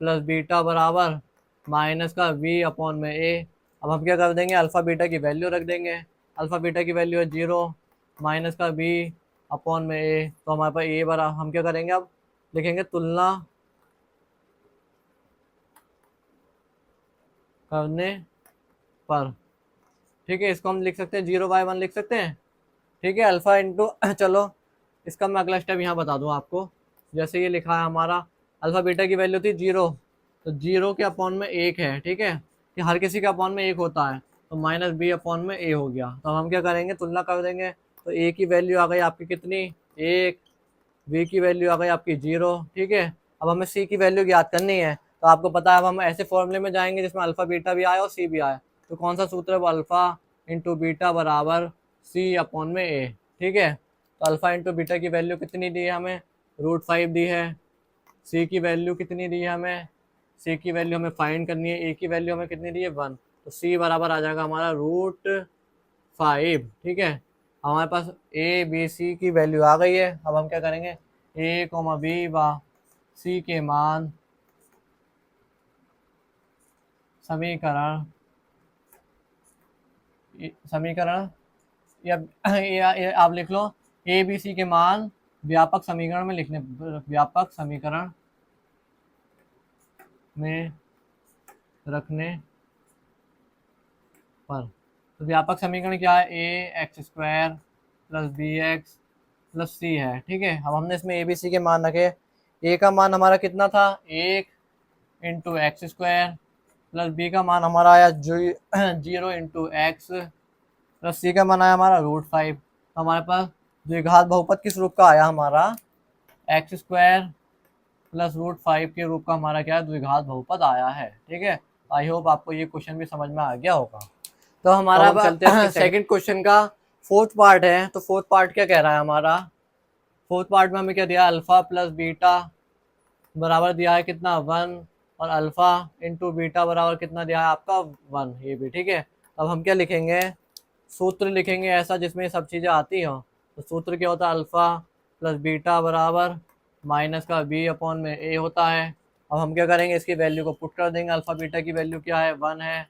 प्लस बीटा बराबर माइनस का v अपॉन में a। अब हम क्या कर देंगे, अल्फा बीटा की वैल्यू रख देंगे। अल्फा बीटा की वैल्यू है 0 माइनस का v अपॉन में a। तो हमारे पास a बराबर, हम क्या करेंगे अब लिखेंगे तुलना करने पर, ठीक है। इसको हम लिख सकते हैं 0/1 लिख सकते हैं, ठीक है। अल्फा इंटू चलो इसका मैं अगला स्टेप यहाँ बता दूँ आपको। जैसे ये लिखा है हमारा अल्फा बीटा की वैल्यू थी 0, तो 0 के अपॉन में 1 है, ठीक है, कि हर किसी के अपॉन में 1 होता है। तो माइनस b अपॉन में a हो गया। तो हम क्या करेंगे, तुलना कर देंगे। तो a की वैल्यू आ गई आपकी कितनी 1, v की वैल्यू आ गई आपकी 0, ठीक है। अब हमें c की वैल्यू ज्ञात करनी है। तो आपको पता है अब हम ऐसे फॉर्मूले में जाएंगे जिसमें अल्फा बीटा भी आए और c भी आए। तो कौन सा सूत्र है, वो अल्फा इंटू बीटा बराबर c अपॉन में a, ठीक है। तो अल्फा इंटू बीटा की वैल्यू कितनी दी है हमें, √5 दी है। सी की वैल्यू कितनी दी है हमें, सी की वैल्यू हमें फाइंड करनी है, ए की वैल्यू हमें कितनी दी है 1। तो सी बराबर आ जाएगा हमारा √5, ठीक है। हमारे पास ए बी सी की वैल्यू आ गई है। अब हम क्या करेंगे, ए कॉमा बी व सी के मान समीकरण समीकरण या आप लिख लो ए बी सी के मान व्यापक समीकरण में लिखने, व्यापक समीकरण में रखने पर, तो व्यापक समीकरण क्या है, a x square plus b x plus c है। ठीक है, अब हमने इसमें ए बी सी के मान रखे। ए का मान हमारा कितना था, 1 × x² प्लस बी का मान हमारा आया 0 × x प्लस सी का मान आया हमारा √5। तो हमारे पास द्विघात बहुपद किस रूप का आया हमारा, x² प्लस √5 के रूप का हमारा क्या है, द्विघात बहुपद आया है। ठीक है, आई होप आपको ये क्वेश्चन भी समझ में आ गया होगा। तो हमारा तो चलते हैं सेकंड क्वेश्चन का फोर्थ पार्ट है। तो फोर्थ पार्ट क्या कह रहा है हमारा, फोर्थ पार्ट में हमें क्या दिया, अल्फा प्लस बीटा बराबर दिया है कितना 1, और अल्फा इंटू बीटा बराबर कितना दिया है आपका 1, ये भी ठीक है। अब हम क्या लिखेंगे, सूत्र लिखेंगे ऐसा जिसमें ये सब चीज़ें आती हों। तो सूत्र क्या होता है, अल्फा प्लस बीटा बराबर माइनस का बी अपॉन में ए होता है। अब हम क्या करेंगे, इसकी वैल्यू को पुट कर देंगे। अल्फा बीटा की वैल्यू क्या है, 1 है,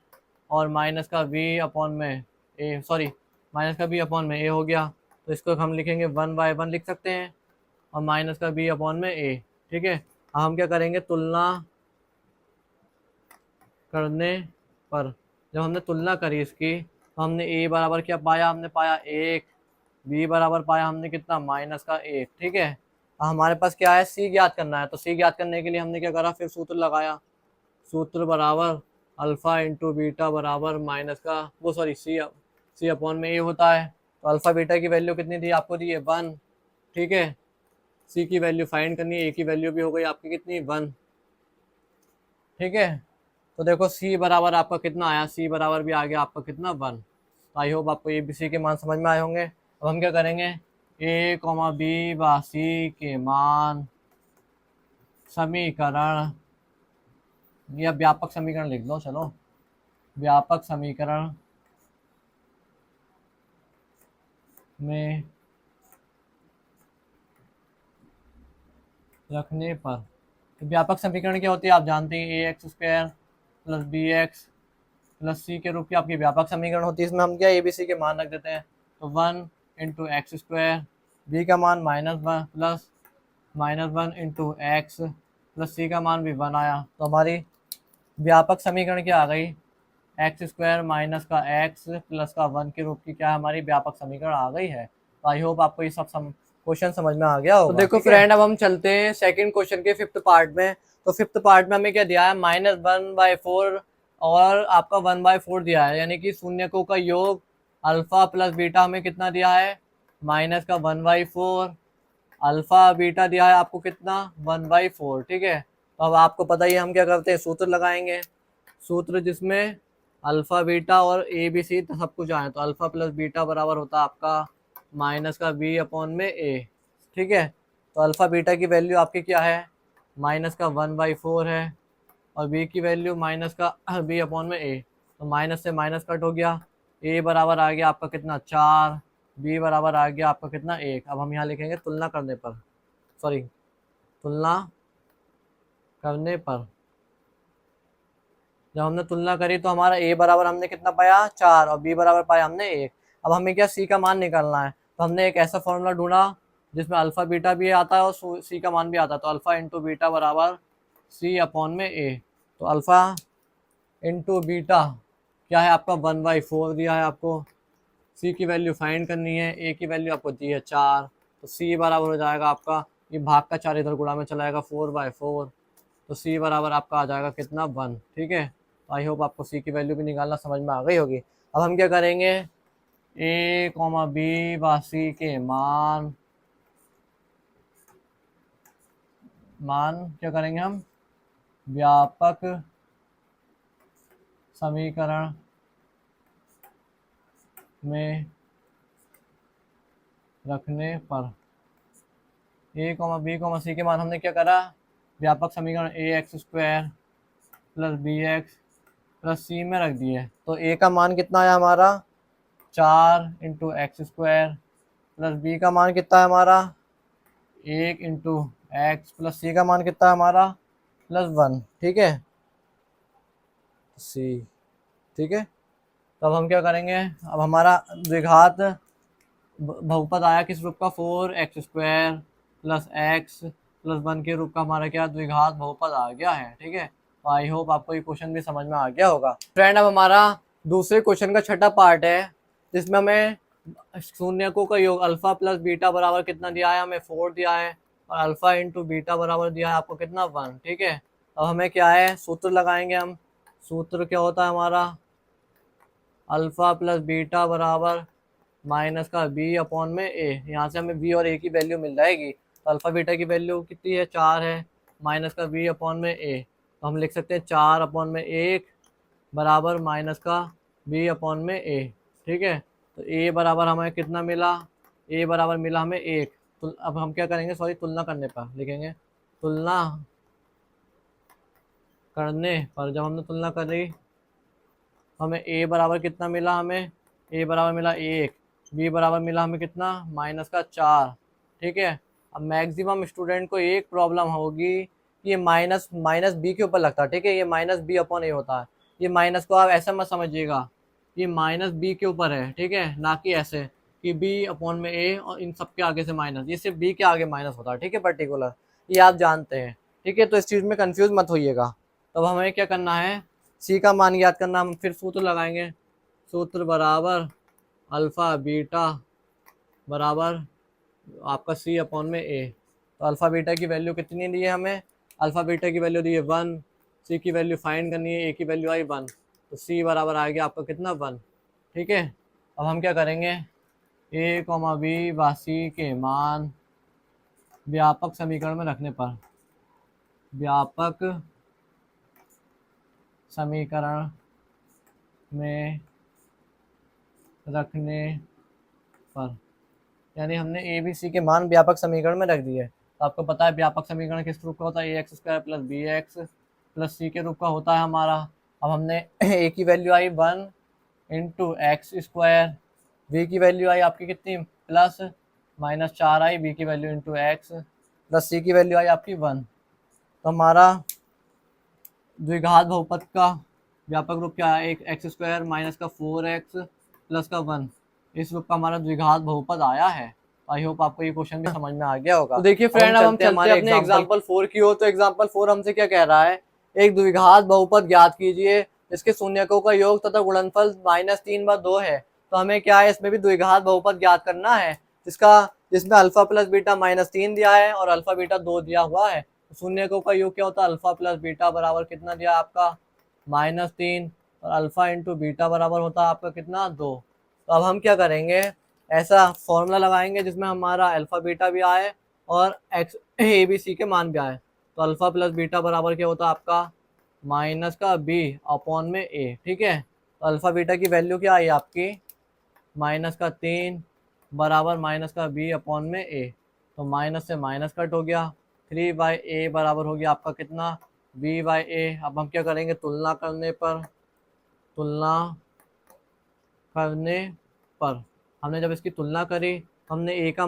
और माइनस का बी अपॉन में ए, सॉरी माइनस का बी अपॉन में ए हो गया। तो इसको हम लिखेंगे 1/1 लिख सकते हैं, और माइनस का बी अपॉन में ए। ठीक है, अब हम क्या करेंगे, तुलना करने पर जब हमने तुलना करी इसकी, तो हमने ए बराबर क्या पाया, हमने पाया 1, बी बराबर पाया हमने कितना, -1। ठीक है, हमारे पास क्या है, सी ज्ञात करना है। तो सी ज्ञात करने के लिए हमने क्या करा, फिर सूत्र लगाया। सूत्र बराबर अल्फा इंटू बीटा बराबर माइनस का वो सॉरी सी अपॉन में ए होता है। तो अल्फा बीटा की वैल्यू कितनी थी आपको, दी है 1। ठीक है, सी की वैल्यू फाइंड करनी है, ए की वैल्यू भी हो गई आपकी कितनी, 1। ठीक है, तो देखो सी बराबर आपका कितना आया, सी बराबर भी आ गया आपका कितना, 1। तो आई होप आपको ए बी सी के मान समझ में आए होंगे। अब हम क्या करेंगे, ए कॉमा बी व सी के मान समीकरण, या व्यापक समीकरण लिख लो, चलो व्यापक समीकरण में रखने पर। तो व्यापक समीकरण क्या होती है आप जानते हैं, a x square plus b x plus c के रूप की आपकी व्यापक समीकरण होती है। इसमें हम क्या ए बी सी के मान रख देते हैं। तो 1 × x², बी का मान -1 प्लस -1 × x प्लस सी का मान भी 1 आया। तो हमारी व्यापक समीकरण क्या आ गई, x² माइनस का x प्लस का 1 के रूप की क्या हमारी व्यापक समीकरण आ गई है। तो आई होप आपको ये सब क्वेश्चन समझ में आ गया होगा। तो देखो फ्रेंड, अब हम चलते हैं सेकंड क्वेश्चन के फिफ्थ पार्ट में। तो फिफ्थ पार्ट में हमें क्या दिया है, -1/4 और आपका 1/4 दिया है, यानी कि शून्यकों का योग अल्फा प्लस बीटा हमें कितना दिया है, माइनस का 1/4। अल्फा बीटा दिया है आपको कितना, 1/4। ठीक है, तो अब आपको पता ही है हम क्या करते हैं, सूत्र लगाएंगे। सूत्र जिसमें अल्फा बीटा और ए बी सी सब कुछ आए। तो अल्फा प्लस बीटा बराबर होता है आपका माइनस का बी अपॉन में ए। ठीक है, तो अल्फा बीटा की वैल्यू आपकी क्या है, माइनस का 1/4 है, और बी की वैल्यू माइनस का बी अपॉन में ए। तो माइनस से माइनस कट हो गया, ए बराबर आ गया आपका कितना 4, बी बराबर आ गया आपका कितना 1। अब हम यहाँ लिखेंगे तुलना करने पर, सॉरी तुलना करने पर जब हमने तुलना करी तो हमारा ए बराबर हमने कितना पाया 4, और बी बराबर पाया हमने 1। अब हमें क्या सी का मान निकालना है। तो हमने एक ऐसा फॉर्मूला ढूंढा जिसमें अल्फा बीटा भी आता है और सी का मान भी आता है। तो अल्फा इंटू बीटा बराबर सी अपॉन में ए। तो अल्फा इंटू बीटा क्या है आपका 1/4 दिया है आपको। सी की वैल्यू फाइंड करनी है, ए की वैल्यू आपको दी है 4। तो सी बराबर हो जाएगा आपका, ये भाग का 4 इधर गुणा में चला जाएगा 4/4। तो सी बराबर आपका आ जाएगा कितना 1। ठीक है, आई होप आपको सी की वैल्यू भी निकालना समझ में आ गई होगी। अब हम क्या करेंगे, ए कॉमा बी व सी के मान क्या करेंगे हम, व्यापक समीकरण में रखने पर। ए कॉमा बी कॉमा सी के मान हमने क्या करा, व्यापक समीकरण ax² plus bx plus c में रख दिए। तो ए का मान कितना है हमारा 4 × x² प्लस बी का मान कितना है हमारा 1 × x प्लस सी का मान कितना है हमारा +1। ठीक है, सी। ठीक है, तो अब हम क्या करेंगे, अब हमारा द्विघात बहुपद आया किस रूप का, 4x² प्लस x प्लस 1 के रूप का हमारा क्या द्विघात बहुपद आ गया है। ठीक है, तो आई होप आपको ये क्वेश्चन भी समझ में आ गया होगा। फ्रेंड, अब हमारा दूसरे क्वेश्चन का छठा पार्ट है जिसमें हमें शून्यकों का योग अल्फा प्लस बीटा बराबर कितना दिया है, हमें 4 दिया है, और अल्फा इंटू बीटा बराबर दिया है आपको कितना 1। ठीक है, अब हमें क्या है, सूत्र लगाएंगे हम। सूत्र क्या होता है हमारा, अल्फा प्लस बीटा बराबर माइनस का बी अपॉन में ए। यहाँ से हमें बी और ए की वैल्यू मिल जाएगी। तो अल्फा बीटा की वैल्यू कितनी है, 4 है, माइनस का बी अपॉन में ए। तो हम लिख सकते हैं 4 अपॉन में 1 बराबर माइनस का बी अपॉन में ए। ठीक है, तो ए बराबर हमें कितना मिला, ए बराबर मिला हमें 1। तो अब हम क्या करेंगे, सॉरी तुलना करने पर लिखेंगे, तुलना करने पर जब हमने तुलना करी हमें ए बराबर कितना मिला, हमें ए बराबर मिला 1, बी बराबर मिला हमें कितना माइनस का 4। ठीक है, अब मैक्सिमम स्टूडेंट को एक प्रॉब्लम होगी कि ये माइनस माइनस बी के ऊपर लगता है। ठीक है, ये माइनस बी अपॉन ए होता है। ये माइनस को आप ऐसा मत समझिएगा, ये माइनस बी के ऊपर है। ठीक है, ना कि ऐसे कि बी अपॉन में ए और इन सब के आगे से माइनस, ये सिर्फ बी के आगे माइनस होता है। ठीक है, पर्टिकुलर, ये आप जानते हैं। ठीक है, तो इस चीज़ में कंफ्यूज मत होइएगा। तो हमें क्या करना है, सी का मान याद करना। हम फिर सूत्र लगाएंगे, सूत्र बराबर अल्फ़ा बीटा बराबर आपका सी अपॉन में ए। तो अल्फ़ा बीटा की वैल्यू कितनी दी है हमें, अल्फ़ा बीटा की वैल्यू दी है 1, सी की वैल्यू फाइंड करनी है, ए की वैल्यू आई 1, तो सी बराबर आ गया आपका कितना 1। ठीक है, अब हम क्या करेंगे, ए कॉमा बी व सी के मान व्यापक समीकरण में रखने पर, व्यापक समीकरण में रखने पर, यानी हमने ए बी सी के मान व्यापक समीकरण में रख दिए। तो आपको पता है व्यापक समीकरण किस रूप का होता है, a x square plus b x plus c के रूप का होता है हमारा। अब हमने ए की वैल्यू आई 1 इंटू एक्स स्क्वायर, बी की वैल्यू आई आपकी कितनी प्लस माइनस 4 आई, बी की वैल्यू इंटू एक्स प्लस सी की वैल्यू आई आपकी 1। तो हमारा द्विघात बहुपद का व्यापक रूप क्या है, एक एक्स स्क्वायर माइनस का 4x प्लस का 1, इस रूप का हमारा द्विघात बहुपद आया है। आई होप आपको ये क्वेश्चन भी समझ में आ गया होगा। तो देखिए फ्रेंड, अब हम चलते हैं अपने एग्जांपल 4 की ओर। तो एग्जांपल 4 हमसे क्या कह रहा है, एक द्विघात बहुपद ज्ञात कीजिए इसके शून्यकों का योग तथा गुणनफल -3/2 है। तो हमें क्या है, इसमें भी द्विघात बहुपद ज्ञात करना है जिसमें अल्फा प्लस बीटा -3 दिया है और अल्फा बीटा 2 दिया हुआ है। शून्यकों का योग क्या होता है, अल्फा प्लस बीटा बराबर कितना दिया आपका -3, और अल्फा इंटू बीटा बराबर होता है आपका कितना 2। तो अब हम क्या करेंगे, ऐसा फॉर्मूला लगाएंगे जिसमें हमारा अल्फा बीटा भी आए और एक्स ए बी सी के मान भी आए। तो अल्फा प्लस बीटा बराबर क्या होता है आपका माइनस का बी अपॉन में ए। ठीक है, तो अल्फा बीटा की वैल्यू क्या आई आपकी -3 बराबर माइनस का बी अपॉन में ए। तो माइनस से माइनस कट हो गया, 3/a बराबर हो गया आपका कितना b/a। अब हम क्या करेंगे, तुलना करने पर हमने जब इसकी तुलना करी, हमने ए का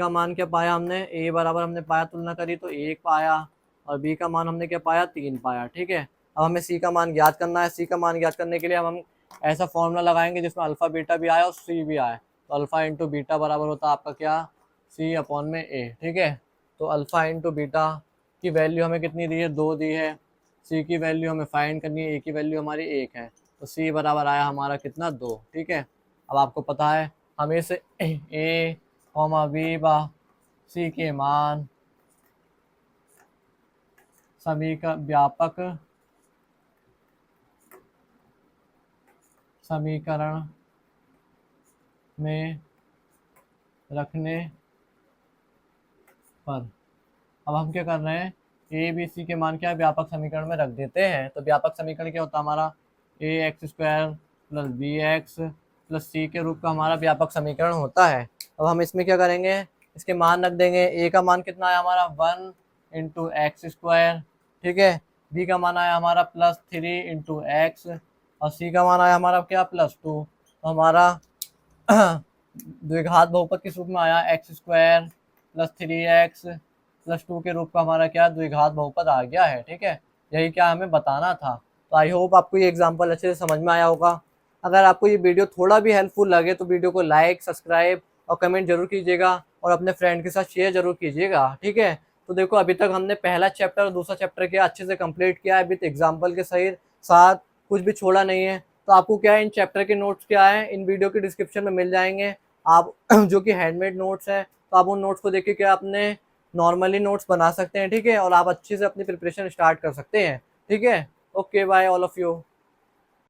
मान क्या पाया, हमने ए बराबर हमने पाया, तुलना करी तो 1 पाया, और बी का मान हमने क्या पाया 3 पाया। ठीक है, अब हमें सी का मान ज्ञात करना है। सी का मान ज्ञात करने के लिए हम ऐसा फॉर्मूला लगाएंगे जिसमें अल्फा बीटा भी आए और सी भी आए। तो अल्फा इंटू बीटा बराबर होता है आपका क्या सी अपॉन में ए। ठीक है, तो अल्फा इंटू बीटा की वैल्यू हमें कितनी दी है, 2 दी है। सी की वैल्यू हमें फाइंड करनी है, ए की वैल्यू हमारी 1 है। तो सी बराबर आया हमारा कितना 2। ठीक है, अब आपको पता है हमें से ए कॉमा बी बा सी के मान व्यापक समीकरण में रखने पर, अब हम क्या कर रहे हैं, ए बी सी के मान क्या है व्यापक समीकरण में रख देते हैं। तो व्यापक समीकरण क्या होता है हमारा, a x square plus b x plus c के रूप का हमारा व्यापक समीकरण होता है। अब हम इसमें क्या करेंगे, इसके मान रख देंगे। ए का मान कितना है हमारा 1 इंटू एक्स स्क्वायर। ठीक है, बी का मान आया हमारा +3 इंटू एक्स, और सी का मान आया हमारा क्या +2। तो हमारा द्विघात बहुपद किस रूप में आया, x square plus 3x plus 2 के रूप का हमारा क्या द्विघात बहुपद आ गया है। ठीक है, यही क्या हमें बताना था। तो आई होप आपको ये एग्जांपल अच्छे से समझ में आया होगा। अगर आपको ये वीडियो थोड़ा भी हेल्पफुल लगे तो वीडियो को लाइक, सब्सक्राइब और कमेंट जरूर कीजिएगा, और अपने फ्रेंड के साथ शेयर जरूर कीजिएगा। ठीक है, तो देखो अभी तक हमने पहला चैप्टर और दूसरा चैप्टर किया अच्छे से कंप्लीट किया है विद एग्जाम्पल के सही साथ। कुछ भी छोड़ा नहीं है। तो आपको क्या है, इन चैप्टर के नोट्स क्या है, इन वीडियो के डिस्क्रिप्शन में मिल जाएंगे। आप जो कि हैंडमेड नोट्स है, तो आप उन नोट्स को देख के क्या अपने नॉर्मली नोट्स बना सकते हैं, ठीक है, और आप अच्छे से अपनी प्रिपरेशन स्टार्ट कर सकते हैं। ठीक है, okay bye all of you.